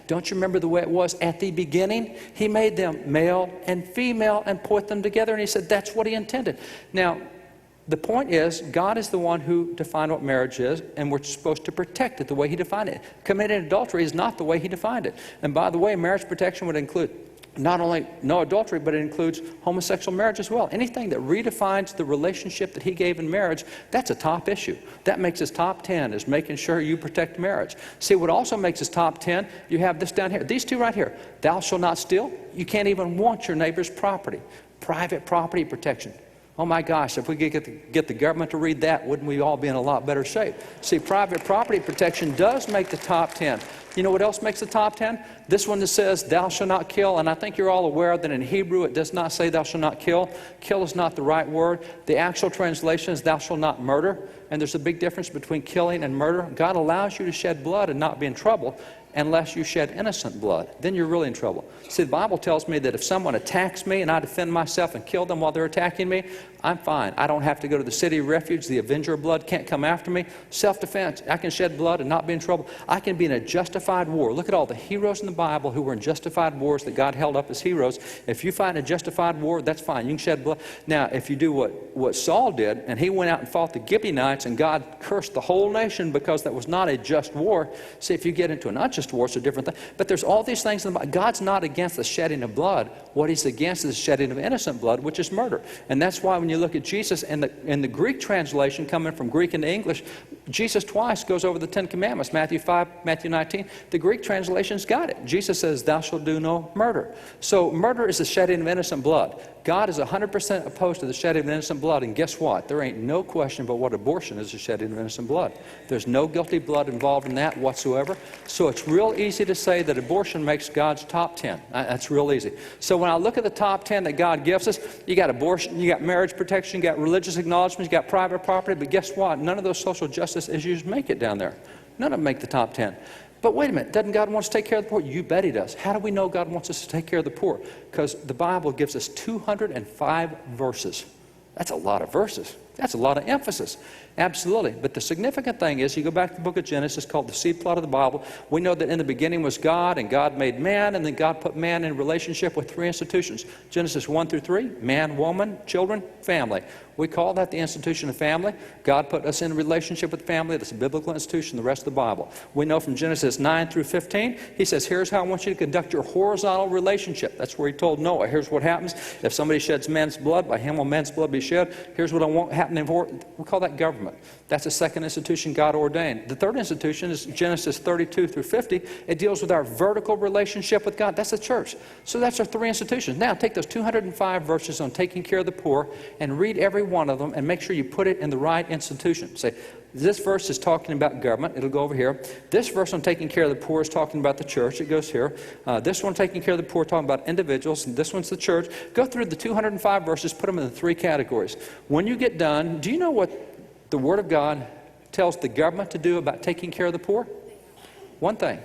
don't you remember the way it was at the beginning? He made them male and female and put them together, and He said that's what He intended. Now, the point is, God is the one who defined what marriage is, and we're supposed to protect it the way He defined it. Committing adultery is not the way He defined it. And by the way, marriage protection would include not only no adultery, but it includes homosexual marriage as well. Anything that redefines the relationship that He gave in marriage, that's a top issue. That makes His top 10, is making sure you protect marriage. See, what also makes His top 10, you have this down here. These two right here. Thou shalt not steal. You can't even want your neighbor's property. Private property protection. Oh my gosh, if we could get the government to read that, wouldn't we all be in a lot better shape? See, private property protection does make the top 10. You know what else makes the top 10? This one that says, thou shalt not kill, and I think you're all aware that in Hebrew it does not say thou shalt not kill. Kill is not the right word. The actual translation is thou shalt not murder, and there's a big difference between killing and murder. God allows you to shed blood and not be in trouble unless you shed innocent blood. Then you're really in trouble. See, the Bible tells me that if someone attacks me and I defend myself and kill them while they're attacking me, I'm fine. I don't have to go to the city of refuge. The avenger of blood can't come after me. Self-defense. I can shed blood and not be in trouble. I can be in a justified war. Look at all the heroes in the Bible who were in justified wars that God held up as heroes. If you fight in a justified war, that's fine. You can shed blood. Now, if you do what Saul did, and he went out and fought the Gibeonites, and God cursed the whole nation because that was not a just war. See, if you get into an unjust war, it's a different thing. But there's all these things in the Bible. God's not against the shedding of blood. What He's against is the shedding of innocent blood, which is murder. And that's why when you look at Jesus in the Greek translation, coming from Greek into English, Jesus twice goes over the 10 Commandments, Matthew 5, Matthew 19. The Greek translation's got it. Jesus says, thou shalt do no murder. So murder is the shedding of innocent blood. God is 100% opposed to the shedding of innocent blood, and guess what? There ain't no question but what abortion is the shedding of innocent blood. There's no guilty blood involved in that whatsoever. So it's real easy to say that abortion makes God's top 10. That's real easy. So when I look at the top 10 that God gives us, you got abortion, you got marriage protection, you got religious acknowledgments, you got private property, but guess what? None of those social justice issues make it down there. None of them make the top 10. But wait a minute, doesn't God want us to take care of the poor? You bet He does. How do we know God wants us to take care of the poor? Because the Bible gives us 205 verses. That's a lot of verses. That's a lot of emphasis. Absolutely. But the significant thing is, you go back to the book of Genesis, called the seed plot of the Bible. We know that in the beginning was God, and God made man, and then God put man in relationship with 3 institutions. Genesis 1 through 3, man, woman, children, family. We call that the institution of family. God put us in a relationship with family. That's a biblical institution, the rest of the Bible. We know from Genesis 9 through 15, He says, here's how I want you to conduct your horizontal relationship. That's where He told Noah, here's what happens. If somebody sheds man's blood, by him will man's blood be shed. Here's what I want happening for. We call that government. That's the second institution God ordained. The third institution is Genesis 32 through 50. It deals with our vertical relationship with God. That's the church. So that's our 3 institutions. Now take those 205 verses on taking care of the poor and read every one of them and make sure you put it in the right institution. Say, this verse is talking about government. It'll go over here. This verse on taking care of the poor is talking about the church. It goes here. This one, taking care of the poor, talking about individuals. And this one's the church. Go through the 205 verses, put them in the 3 categories. When you get done, do you know what the Word of God tells the government to do about taking care of the poor? One thing.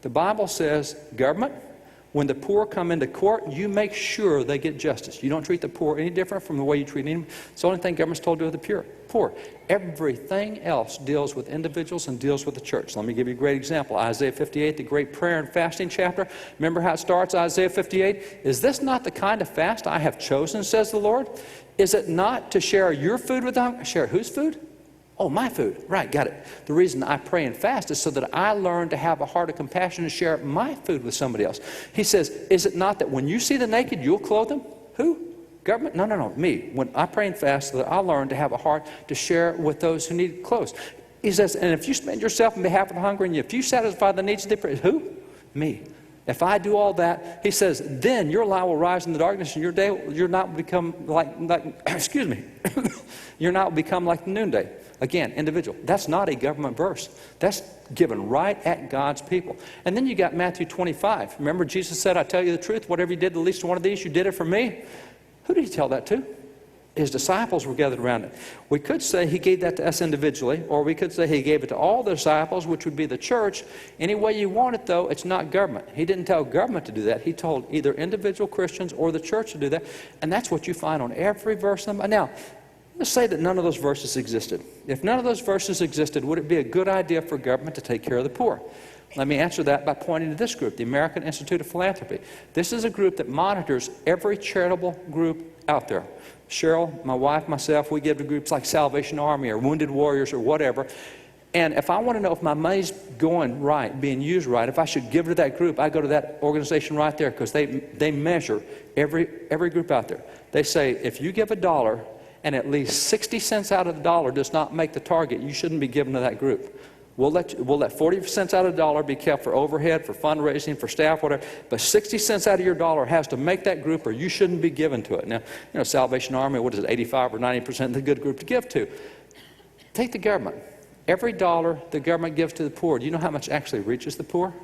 The Bible says, government, when the poor come into court, you make sure they get justice. You don't treat the poor any different from the way you treat them. It's the only thing government's told to do with the poor. Everything else deals with individuals and deals with the church. Let me give you a great example. Isaiah 58, the great prayer and fasting chapter. Remember how it starts, Isaiah 58? Is this not the kind of fast I have chosen, says the Lord? Is it not to share your food with the hungry? Share whose food? Oh, my food. Right, got it. The reason I pray and fast is so that I learn to have a heart of compassion and share my food with somebody else. He says, is it not that when you see the naked, you'll clothe them? Who? Government? No, no, no, me. When I pray and fast, so that I learn to have a heart to share with those who need clothes. He says, and if you spend yourself on behalf of the hungry, and if you satisfy the needs of the oppressed, who? Me. If I do all that, he says, then your light will rise in the darkness, and your day, you're not become like excuse me, you're not become like the noonday. Again, individual. That's not a government verse. That's given right at God's people. And then you got Matthew 25. Remember, Jesus said, I tell you the truth, whatever you did to the least of one of these, you did it for me. Who did he tell that to? His disciples were gathered around it. We could say he gave that to us individually, or we could say he gave it to all the disciples, which would be the church. Any way you want it, though, it's not government. He didn't tell government to do that. He told either individual Christians or the church to do that. And that's what you find on every verse. Now, let's say that none of those verses existed. If none of those verses existed, would it be a good idea for government to take care of the poor? Let me answer that by pointing to this group, the American Institute of Philanthropy. This is a group that monitors every charitable group out there. Cheryl, my wife, myself, we give to groups like Salvation Army or Wounded Warriors or whatever. And if I want to know if my money's going right, being used right, if I should give it to that group, I go to that organization right there because they measure every group out there. They say if you give $1 and at least 60 cents out of the dollar does not make the target, you shouldn't be given to that group. We'll let 40 cents out of the dollar be kept for overhead, for fundraising, for staff, whatever. But 60 cents out of your dollar has to make that group, or you shouldn't be given to it. Now, Salvation Army, what is it, 85 or 90% the good group to give to. Take the government. Every dollar the government gives to the poor, do you know how much actually reaches the poor?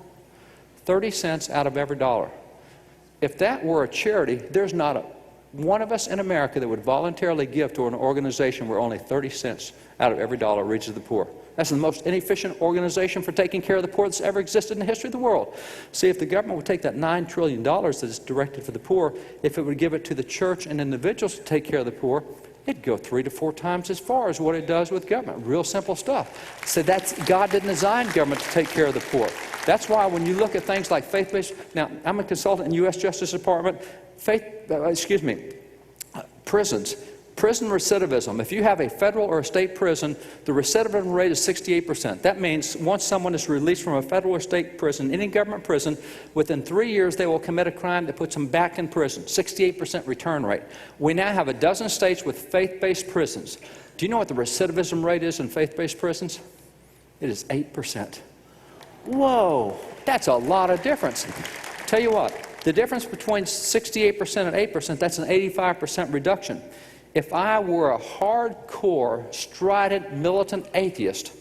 30 cents out of every dollar. If that were a charity, there's not one of us in America that would voluntarily give to an organization where only 30 cents out of every dollar reaches the poor. That's the most inefficient organization for taking care of the poor that's ever existed in the history of the world. See, if the government would take that $9 trillion that is directed for the poor, if it would give it to the church and individuals to take care of the poor, it'd go 3 to 4 times as far as what it does with government. Real simple stuff. So God didn't design government to take care of the poor. That's why when you look at things like faith-based, now I'm a consultant in the U.S. Justice Department, prisons. Prison recidivism. If you have a federal or a state prison, the recidivism rate is 68%. That means once someone is released from a federal or state prison, any government prison, within 3 years they will commit a crime that puts them back in prison. 68% return rate. We now have a dozen states with faith-based prisons. Do you know what the recidivism rate is in faith-based prisons? It is 8%. Whoa, that's a lot of difference. Tell you what, the difference between 68% and 8%, that's an 85% reduction. If I were a hardcore, strident, militant atheist,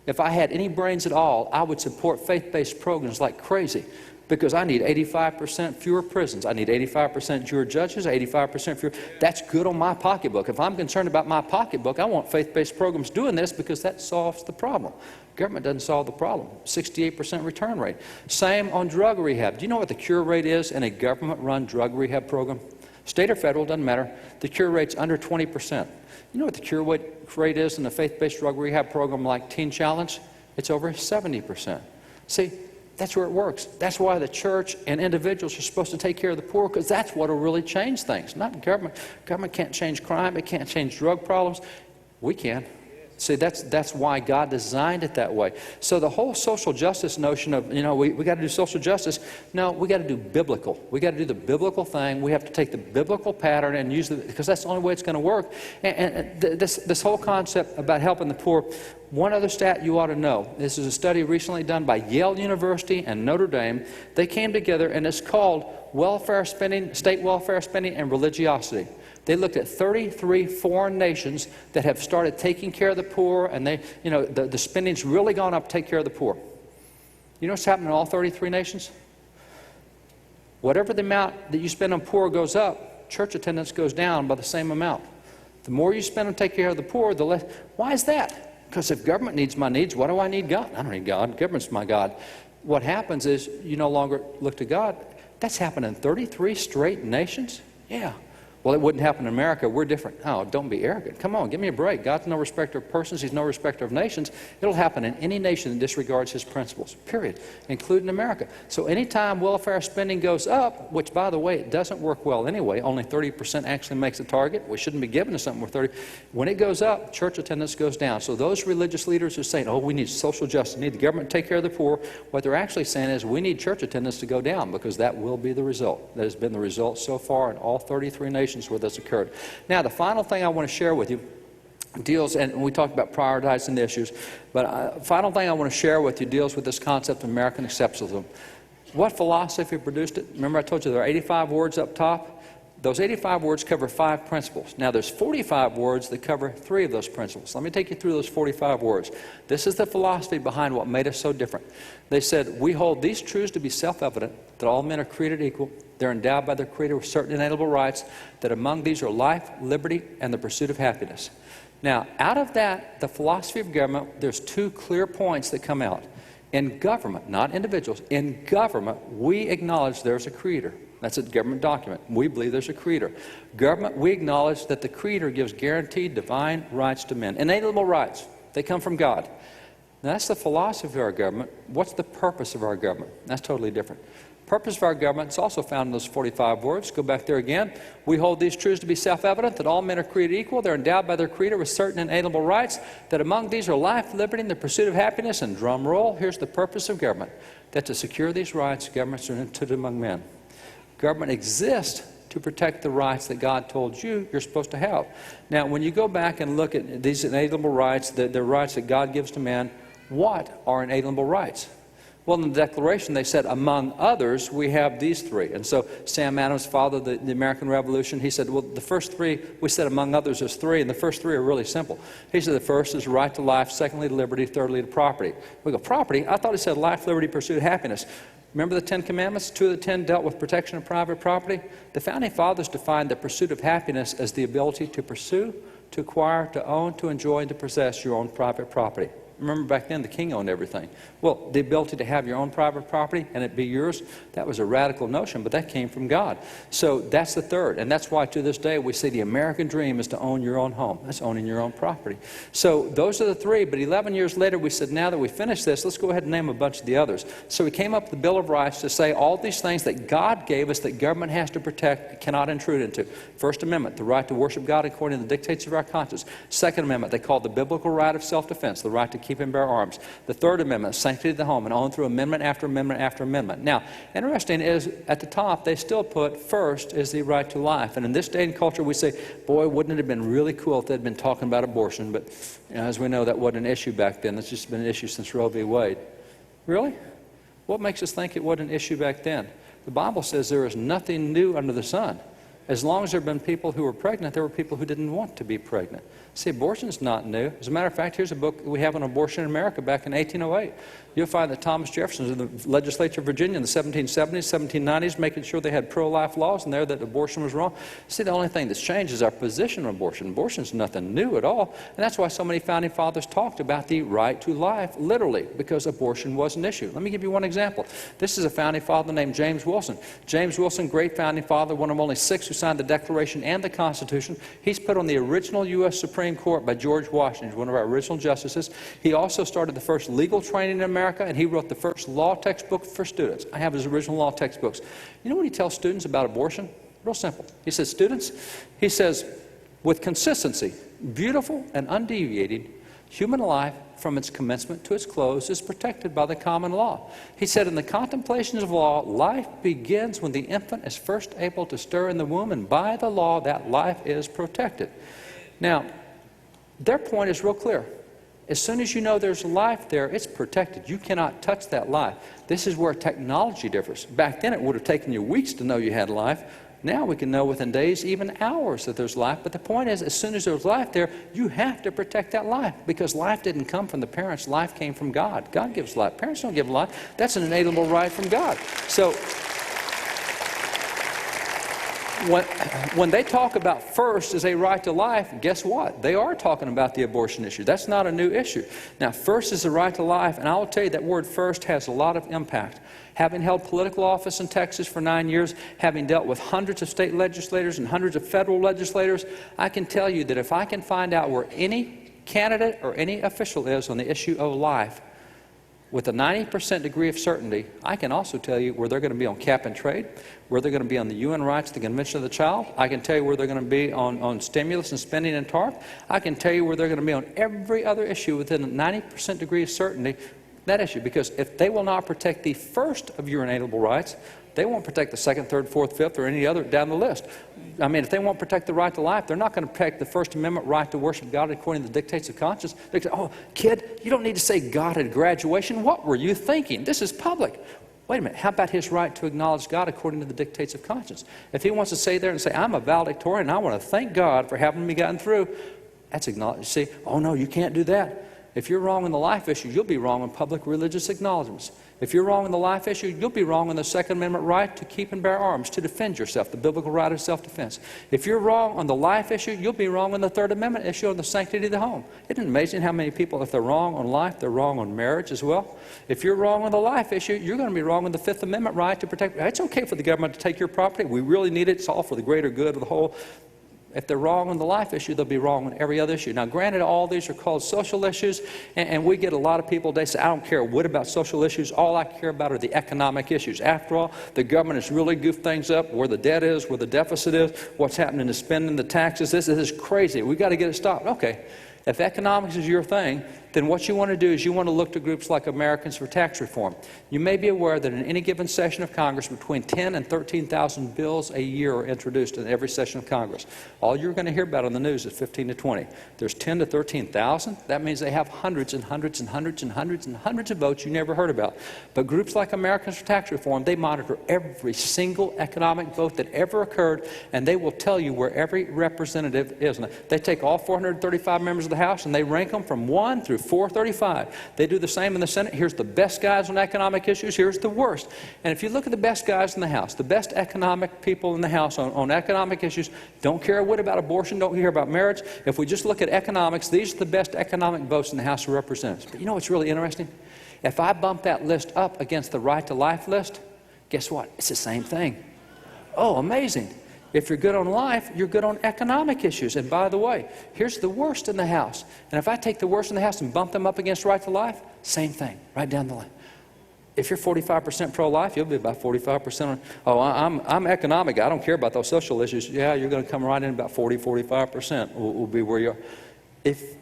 if I had any brains at all, I would support faith-based programs like crazy because I need 85% fewer prisons. I need 85% fewer judges, 85% fewer. That's good on my pocketbook. If I'm concerned about my pocketbook, I want faith-based programs doing this because that solves the problem. Government doesn't solve the problem. 68% return rate. Same on drug rehab. Do you know what the cure rate is in a government-run drug rehab program? State or federal, doesn't matter. The cure rate's under 20%. You know what the cure rate is in a faith-based drug rehab program like Teen Challenge? It's over 70%. See, that's where it works. That's why the church and individuals are supposed to take care of the poor, because that's what will really change things, not government. Government can't change crime. It can't change drug problems. We can. See, that's why God designed it that way. So the whole social justice notion of, we got to do social justice. No, we got to do biblical. We got to do the biblical thing. We have to take the biblical pattern and use it, because that's the only way it's going to work. And this whole concept about helping the poor, one other stat you ought to know. This is a study recently done by Yale University and Notre Dame. They came together, and it's called welfare spending, state welfare spending, and religiosity. They looked at 33 foreign nations that have started taking care of the poor, and the spending's really gone up to take care of the poor. You know what's happening in all 33 nations? Whatever the amount that you spend on poor goes up, church attendance goes down by the same amount. The more you spend on taking care of the poor, the less. Why is that? Because if government needs my needs, what do I need God? I don't need God. Government's my God. What happens is you no longer look to God. That's happened in 33 straight nations? Yeah. Well, it wouldn't happen in America. We're different. Oh, don't be arrogant. Come on, give me a break. God's no respecter of persons. He's no respecter of nations. It'll happen in any nation that disregards his principles, period, including America. So anytime welfare spending goes up, which, by the way, it doesn't work well anyway, only 30% actually makes a target. We shouldn't be giving to something with 30. When it goes up, church attendance goes down. So those religious leaders who are saying, oh, we need social justice, we need the government to take care of the poor, what they're actually saying is we need church attendance to go down, because that will be the result. That has been the result so far in all 33 nations where this occurred. Now, the final thing I want to share with you deals, and we talked about prioritizing the issues, but final thing I want to share with you deals with this concept of American exceptionalism. What philosophy produced it? Remember I told you there are 85 words up top? Those 85 words cover 5 principles. Now, there's 45 words that cover 3 of those principles. Let me take you through those 45 words. This is the philosophy behind what made us so different. They said, we hold these truths to be self-evident, that all men are created equal, they're endowed by their Creator with certain inalienable rights, that among these are life, liberty, and the pursuit of happiness. Now, out of that, the philosophy of government, there's 2 clear points that come out. In government, not individuals, in government, we acknowledge there's a Creator. That's a government document. We believe there's a Creator. Government, we acknowledge that the Creator gives guaranteed divine rights to men. Inalienable rights. They come from God. Now, that's the philosophy of our government. What's the purpose of our government? That's totally different. Purpose of our government is also found in those 45 words. Go back there again. We hold these truths to be self-evident, that all men are created equal. They're endowed by their Creator with certain inalienable rights, that among these are life, liberty, and the pursuit of happiness. And drum roll, here's the purpose of government, that to secure these rights, governments are instituted among men. Government exists to protect the rights that God told you you're supposed to have. Now, when you go back and look at these inalienable rights, the rights that God gives to man, what are inalienable rights? Well, in the Declaration, they said, among others, we have these 3. And so Sam Adams, father of the American Revolution, he said, well, the first 3, we said among others is 3, and the first 3 are really simple. He said the first is right to life, secondly to liberty, thirdly to property. We go, property? I thought he said life, liberty, pursuit, happiness. Remember the 10 Commandments? 2 of the 10 dealt with protection of private property. The Founding Fathers defined the pursuit of happiness as the ability to pursue, to acquire, to own, to enjoy, and to possess your own private property. Remember back then the king owned everything. Well, the ability to have your own private property and it be yours, that was a radical notion, but that came from God. So that's the third, and that's why to this day we say the American dream is to own your own home. That's owning your own property. So those are the 3, but 11 years later we said, now that we finished this, let's go ahead and name a bunch of the others. So we came up with the Bill of Rights to say all these things that God gave us that government has to protect, cannot intrude into. First Amendment, the right to worship God according to the dictates of our conscience. Second Amendment, they call the biblical right of self-defense, the right to keep and bear arms. The Third Amendment, sanctity of the home, and on through amendment after amendment after amendment. Now, interesting is at the top they still put first is the right to life. And in this day and culture we say, boy, wouldn't it have been really cool if they'd been talking about abortion, but as we know that wasn't an issue back then. It's just been an issue since Roe v. Wade. Really? What makes us think it wasn't an issue back then? The Bible says there is nothing new under the sun. As long as there have been people who were pregnant, there were people who didn't want to be pregnant. See, abortion's not new. As a matter of fact, here's a book we have on abortion in America back in 1808. You'll find that Thomas Jefferson was in the legislature of Virginia in the 1770s, 1790s, making sure they had pro-life laws and there that abortion was wrong. See, the only thing that's changed is our position on abortion. Abortion's nothing new at all. And that's why so many founding fathers talked about the right to life, literally, because abortion was an issue. Let me give you one example. This is a founding father named James Wilson. James Wilson, great founding father, one of only 6 who signed the Declaration and the Constitution. He's put on the original U.S. Supreme Court by George Washington, one of our original justices. He also started the first legal training in America, and he wrote the first law textbook for students. I have his original law textbooks. You know what he tells students about abortion? Real simple. He says, students, he says, with consistency, beautiful and undeviating, human life from its commencement to its close is protected by the common law. He said, in the contemplations of law, life begins when the infant is first able to stir in the womb, and by the law that life is protected. Now, their point is real clear. As soon as you know there's life there, it's protected. You cannot touch that life. This is where technology differs. Back then it would have taken you weeks to know you had life. Now we can know within days, even hours, that there's life. But the point is, as soon as there's life there, you have to protect that life, because life didn't come from the parents. Life came from God. God gives life. Parents don't give life. That's an inalienable right from God. So when they talk about first as a right to life, guess what? They are talking about the abortion issue. That's not a new issue. Now, first is the right to life, and I will tell you that word first has a lot of impact. Having held political office in Texas for 9 years, having dealt with hundreds of state legislators and hundreds of federal legislators, I can tell you that if I can find out where any candidate or any official is on the issue of life, with a 90% degree of certainty, I can also tell you where they're going to be on cap and trade, where they're going to be on the UN rights, the Convention of the Child. I can tell you where they're going to be on stimulus and spending and TARP. I can tell you where they're going to be on every other issue within a 90% degree of certainty, that issue. Because if they will not protect the first of your inalienable rights, they won't protect the second, third, fourth, fifth, or any other down the list. I mean, if they won't protect the right to life, they're not going to protect the First Amendment right to worship God according to the dictates of conscience. They say, oh, kid, you don't need to say God at graduation. What were you thinking? This is public. Wait a minute, how about his right to acknowledge God according to the dictates of conscience? If he wants to say there and say, I'm a valedictorian, and I want to thank God for having me gotten through, that's acknowledged. See, oh no, you can't do that. If you're wrong on the life issue, you'll be wrong on public religious acknowledgments. If you're wrong on the life issue, you'll be wrong on the Second Amendment right to keep and bear arms, to defend yourself, the biblical right of self-defense. If you're wrong on the life issue, you'll be wrong on the Third Amendment issue on the sanctity of the home. Isn't it amazing how many people, if they're wrong on life, they're wrong on marriage as well? If you're wrong on the life issue, you're going to be wrong on the Fifth Amendment right to protect. It's okay for the government to take your property. We really need it. It's all for the greater good of the whole. If they're wrong on the life issue, they'll be wrong on every other issue. Now, granted, all these are called social issues, and we get a lot of people, they say, I don't care what about social issues. All I care about are the economic issues. After all, the government has really goofed things up, where the debt is, where the deficit is, what's happening to spending, the taxes. This is crazy. We've got to get it stopped. Okay. If economics is your thing, then what you want to do is you want to look to groups like Americans for Tax Reform. You may be aware that in any given session of Congress, between 10 and 13,000 bills a year are introduced in every session of Congress. All you're going to hear about on the news is 15 to 20. There's 10 to 13,000. That means they have hundreds and hundreds and hundreds and hundreds and hundreds of votes you never heard about. But groups like Americans for Tax Reform, they monitor every single economic vote that ever occurred, and they will tell you where every representative is. They take all 435 members of the House and they rank them from 1 through 435. They do the same in the Senate. Here's the best guys on economic issues. Here's the worst. And if you look at the best guys in the House, the best economic people in the House on economic issues, don't care what about abortion, don't care about marriage. If we just look at economics, these are the best economic votes in the House of Representatives. But you know what's really interesting? If I bump that list up against the right to life list, guess what? It's the same thing. Oh, amazing. If you're good on life, you're good on economic issues. And by the way, here's the worst in the House. And if I take the worst in the House and bump them up against right to life, same thing, right down the line. If you're 45% pro-life, you'll be about 45% on, oh, I'm economic. I don't care about those social issues. Yeah, you're going to come right in about 45% will be where you are.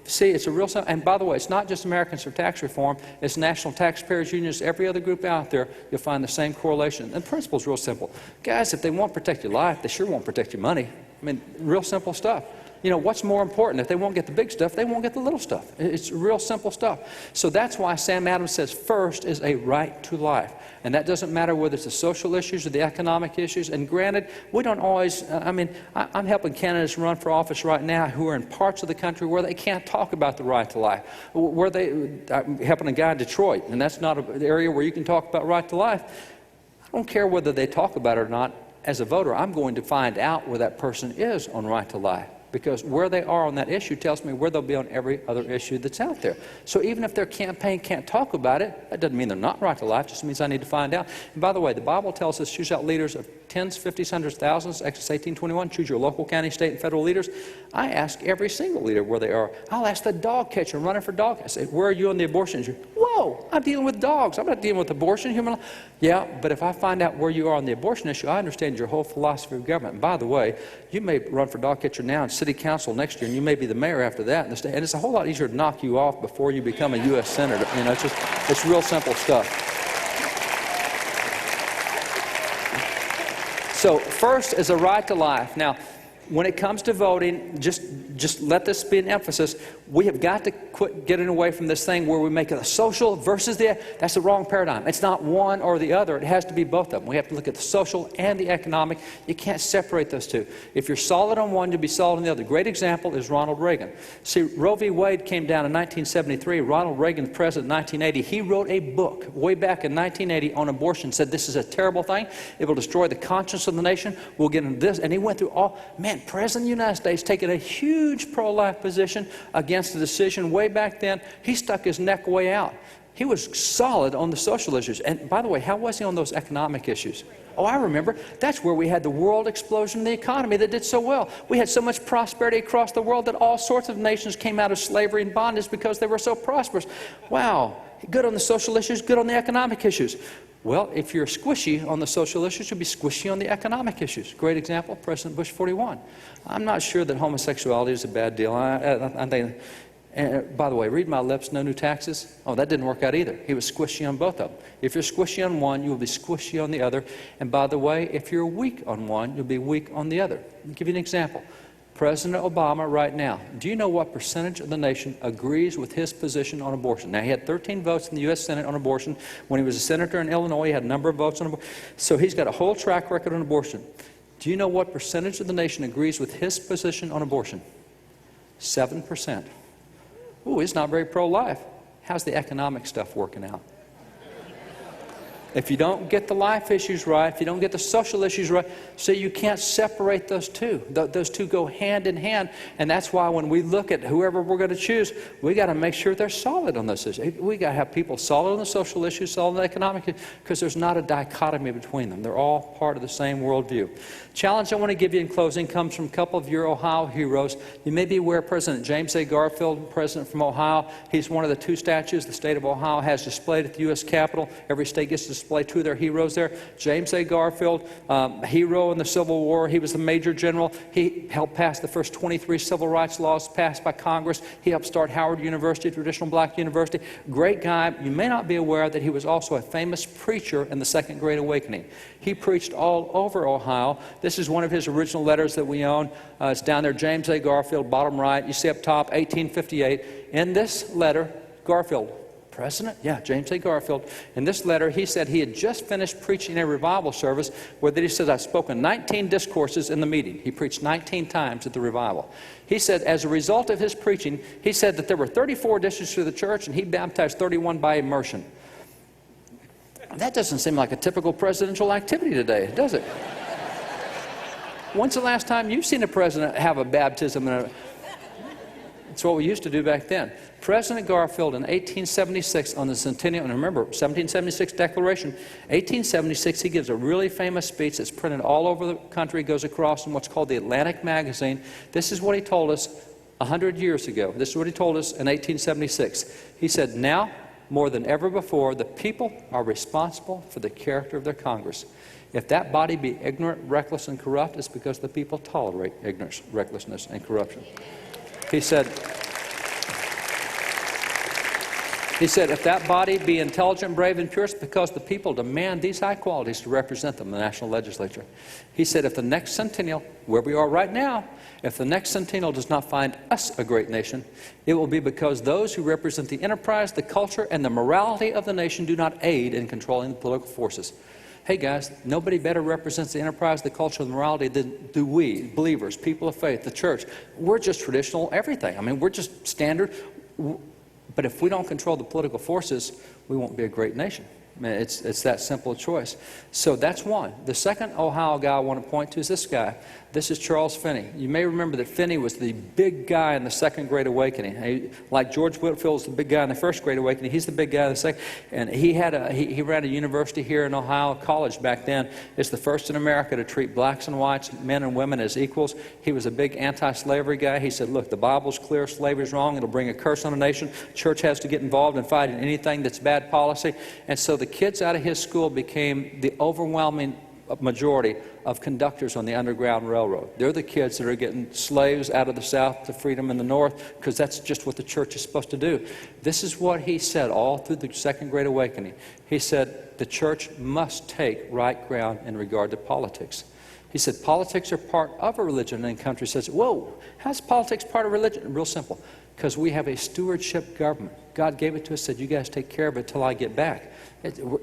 See, it's a real, and by the way, it's not just Americans for Tax Reform, it's National Taxpayers Unions, every other group out there, you'll find the same correlation. And the principle's real simple. Guys, if they won't protect your life, they sure won't protect your money. I mean, real simple stuff. You know, what's more important? If they won't get the big stuff, they won't get the little stuff. It's real simple stuff. So that's why Sam Adams says first is a right to life. And that doesn't matter whether it's the social issues or the economic issues. And granted, we don't always, I'm helping candidates run for office right now who are in parts of the country where they can't talk about the right to life. I'm helping a guy in Detroit, and that's not an area where you can talk about right to life. I don't care whether they talk about it or not. As a voter, I'm going to find out where that person is on right to life, because where they are on that issue tells me where they'll be on every other issue that's out there. So even if their campaign can't talk about it, that doesn't mean they're not right to life, it just means I need to find out. And by the way, the Bible tells us choose out leaders of tens, fifties, hundreds, thousands, Exodus 18:21, choose your local, county, state, and federal leaders. I ask every single leader where they are. I'll ask the dog catcher running for dog. I say, where are you on the abortion issue? Whoa, I'm dealing with dogs. I'm not dealing with abortion, human life. Yeah, but if I find out where you are on the abortion issue, I understand your whole philosophy of government. And by the way, you may run for dog catcher now in city council next year, and you may be the mayor after that. And it's a whole lot easier to knock you off before you become a U.S. senator. You know, it's real simple stuff. So first is a right to life. Now, when it comes to voting, just let this be an emphasis. We have got to quit getting away from this thing where we make it a social versus that's the wrong paradigm. It's not one or the other. It has to be both of them. We have to look at the social and the economic. You can't separate those two. If you're solid on one, you'll be solid on the other. Great example is Ronald Reagan. See, Roe v. Wade came down in 1973. Ronald Reagan, president in 1980, he wrote a book way back in 1980 on abortion, said this is a terrible thing. It will destroy the conscience of the nation. We'll get into this. And he went through man, President of the United States taking a huge pro-life position against a decision way back then. He stuck his neck way out. He was solid on the social issues. And by the way, how was he on those economic issues? Oh, I remember. That's where we had the world explosion in the economy that did so well. We had so much prosperity across the world that all sorts of nations came out of slavery and bondage because they were so prosperous. Wow. Good on the social issues, good on the economic issues. Well, if you're squishy on the social issues, you'll be squishy on the economic issues. Great example, President Bush 41. I'm not sure that homosexuality is a bad deal. I think, by the way, read my lips, no new taxes. Oh, that didn't work out either. He was squishy on both of them. If you're squishy on one, you'll be squishy on the other. And by the way, if you're weak on one, you'll be weak on the other. Let me give you an example. President Obama right now, do you know what percentage of the nation agrees with his position on abortion? Now, he had 13 votes in the U.S. Senate on abortion. When he was a senator in Illinois, he had a number of votes on abortion. So he's got a whole track record on abortion. Do you know what percentage of the nation agrees with his position on abortion? 7%. Ooh, he's not very pro-life. How's the economic stuff working out? If you don't get the life issues right, if you don't get the social issues right, so you can't separate those two. Those two go hand in hand, and that's why when we look at whoever we're going to choose, we got to make sure they're solid on those issues. We got to have people solid on the social issues, solid on the economic, because there's not a dichotomy between them. They're all part of the same worldview. Challenge I want to give you in closing comes from a couple of your Ohio heroes. You may be aware President James A. Garfield, president from Ohio. He's one of the two statues the state of Ohio has displayed at the U.S. Capitol. Every state gets to display two of their heroes there. James A. Garfield, hero in the Civil War. He was the Major General. He helped pass the first 23 civil rights laws passed by Congress. He helped start Howard University, a traditional black university. Great guy. You may not be aware that he was also a famous preacher in the Second Great Awakening. He preached all over Ohio. This is one of his original letters that we own. It's down there, James A. Garfield, bottom right. You see up top, 1858. In this letter, Garfield, President? Yeah, James A. Garfield. In this letter, he said he had just finished preaching a revival service where he said, I've spoken 19 discourses in the meeting. He preached 19 times at the revival. He said, as a result of his preaching, he said that there were 34 additions to the church, and he baptized 31 by immersion. That doesn't seem like a typical presidential activity today, does it? When's the last time you've seen a president have a baptism? It's what we used to do back then. President Garfield in 1876 on the centennial, and remember, 1776 Declaration, 1876, he gives a really famous speech that's printed all over the country, goes across in what's called the Atlantic Magazine. This is what he told us 100 years ago. This is what he told us in 1876. He said, now, more than ever before, the people are responsible for the character of their Congress. If that body be ignorant, reckless, and corrupt, it's because the people tolerate ignorance, recklessness, and corruption. He said, if that body be intelligent, brave, and pure, it's because the people demand these high qualities to represent them in the national legislature. He said, if the next centennial, where we are right now, if the next centennial does not find us a great nation, it will be because those who represent the enterprise, the culture, and the morality of the nation do not aid in controlling the political forces. Hey guys, nobody better represents the enterprise, the culture, and the morality than do we, believers, people of faith, the church. We're just traditional everything. I mean, we're just standard. But if we don't control the political forces, we won't be a great nation. I mean, it's that simple a choice. So that's one. The second Ohio guy I want to point to is this guy. This is Charles Finney. You may remember that Finney was the big guy in the Second Great Awakening. Like George Whitefield was the big guy in the First Great Awakening, he's the big guy in the Second. And he ran a university here in Ohio, college back then. It's the first in America to treat blacks and whites, men and women as equals. He was a big anti-slavery guy. He said, look, the Bible's clear, slavery's wrong, it'll bring a curse on a nation. Church has to get involved in fighting anything that's bad policy. And so the kids out of his school became the overwhelming majority of conductors on the Underground Railroad. They're the kids that are getting slaves out of the South to freedom in the North, because that's just what the church is supposed to do. This is what he said all through the Second Great Awakening. He said the church must take right ground in regard to politics. He said, politics are part of a religion. And the country says, whoa, how's politics part of religion? Real simple, because we have a stewardship government. God gave it to us, said, you guys take care of it till I get back.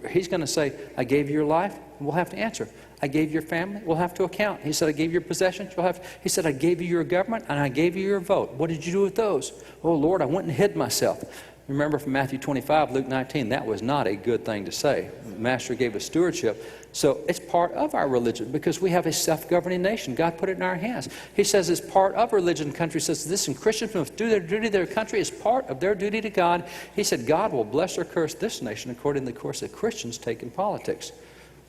He's going to say, I gave you your life, we'll have to answer. I gave you your family, we'll have to account. He said, I gave you your possessions, you'll have to. He said, I gave you your government, and I gave you your vote. What did you do with those? Oh, Lord, I went and hid myself. Remember from Matthew 25, Luke 19, that was not a good thing to say. The Master gave us stewardship. So it's part of our religion because we have a self-governing nation. God put it in our hands. He says it's part of religion. The country says this, and Christians must do their duty to their country as part of their duty to God. He said God will bless or curse this nation according to the course that Christians take in politics.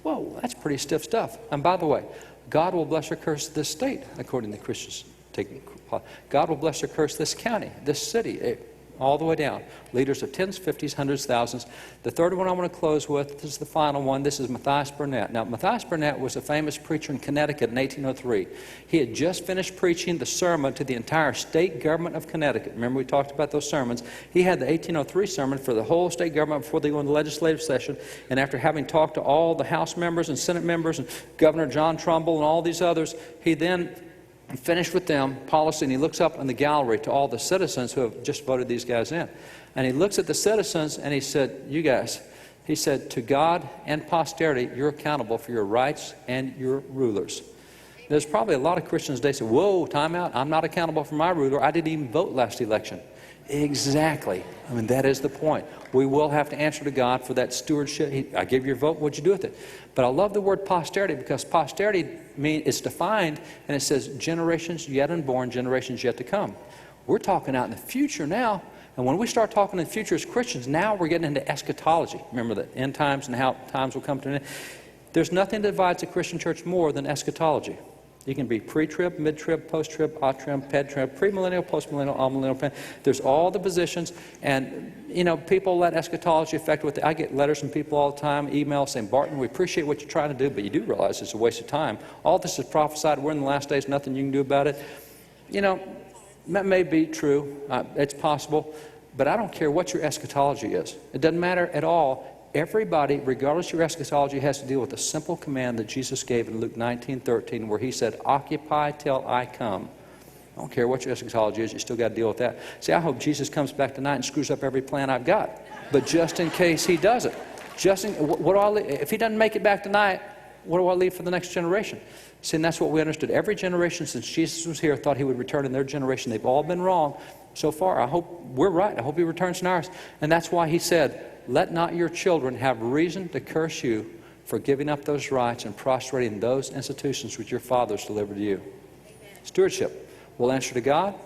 Whoa, that's pretty stiff stuff. And by the way, God will bless or curse this state according to Christians taking politics. God will bless or curse this county, this city, all the way down. Leaders of tens, 50s, hundreds, thousands. The third one I want to close with, this is the final one. This is Matthias Burnett. Now, Matthias Burnett was a famous preacher in Connecticut in 1803. He had just finished preaching the sermon to the entire state government of Connecticut. Remember, we talked about those sermons. He had the 1803 sermon for the whole state government before they go into legislative session. And after having talked to all the House members and Senate members and Governor John Trumbull and all these others, he then finished with them policy, and he looks up in the gallery to all the citizens who have just voted these guys in. And he looks at the citizens and he said, you guys, he said, to God and posterity, you're accountable for your rights and your rulers. There's probably a lot of Christians today say, whoa, time out, I'm not accountable for my ruler. I didn't even vote last election. Exactly. I mean, that is the point. We will have to answer to God for that stewardship. I gave you your vote, what'd you do with it? But I love the word posterity because posterity is defined, and it says generations yet unborn, generations yet to come. We're talking out in the future now, and when we start talking in the future as Christians, now we're getting into eschatology. Remember the end times and how times will come to an end. There's nothing that divides a Christian church more than eschatology. You can be pre-trib, mid-trib, post-trib, a-trib, ped-trib, premillennial, post-millennial, all-millennial. There's all the positions, and you know, people let eschatology affect what I get letters from people all the time, emails saying, Barton, we appreciate what you're trying to do, but you do realize it's a waste of time. All this is prophesied. We're in the last days. Nothing you can do about it. You know, that may be true. It's possible, but I don't care what your eschatology is. It doesn't matter at all. Everybody, regardless of your eschatology, has to deal with a simple command that Jesus gave in Luke 19:13, where he said, occupy till I come. I don't care what your eschatology is, you still got to deal with that. See, I hope Jesus comes back tonight and screws up every plan I've got. But just in case he doesn't, if he doesn't make it back tonight, what do I leave for the next generation? See, and that's what we understood. Every generation since Jesus was here thought he would return in their generation. They've all been wrong so far. I hope we're right. I hope he returns in ours. And that's why he said, let not your children have reason to curse you for giving up those rights and prostrating those institutions which your fathers delivered to you. Amen. Stewardship. We'll answer to God.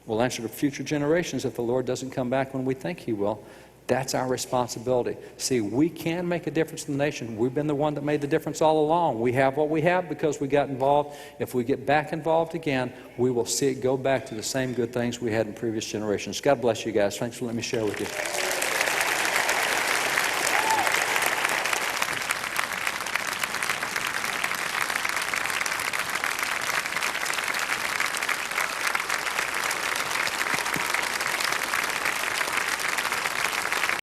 We'll answer to future generations if the Lord doesn't come back when we think he will. That's our responsibility. See, we can make a difference in the nation. We've been the one that made the difference all along. We have what we have because we got involved. If we get back involved again, we will see it go back to the same good things we had in previous generations. God bless you guys. Thanks for letting me share with you.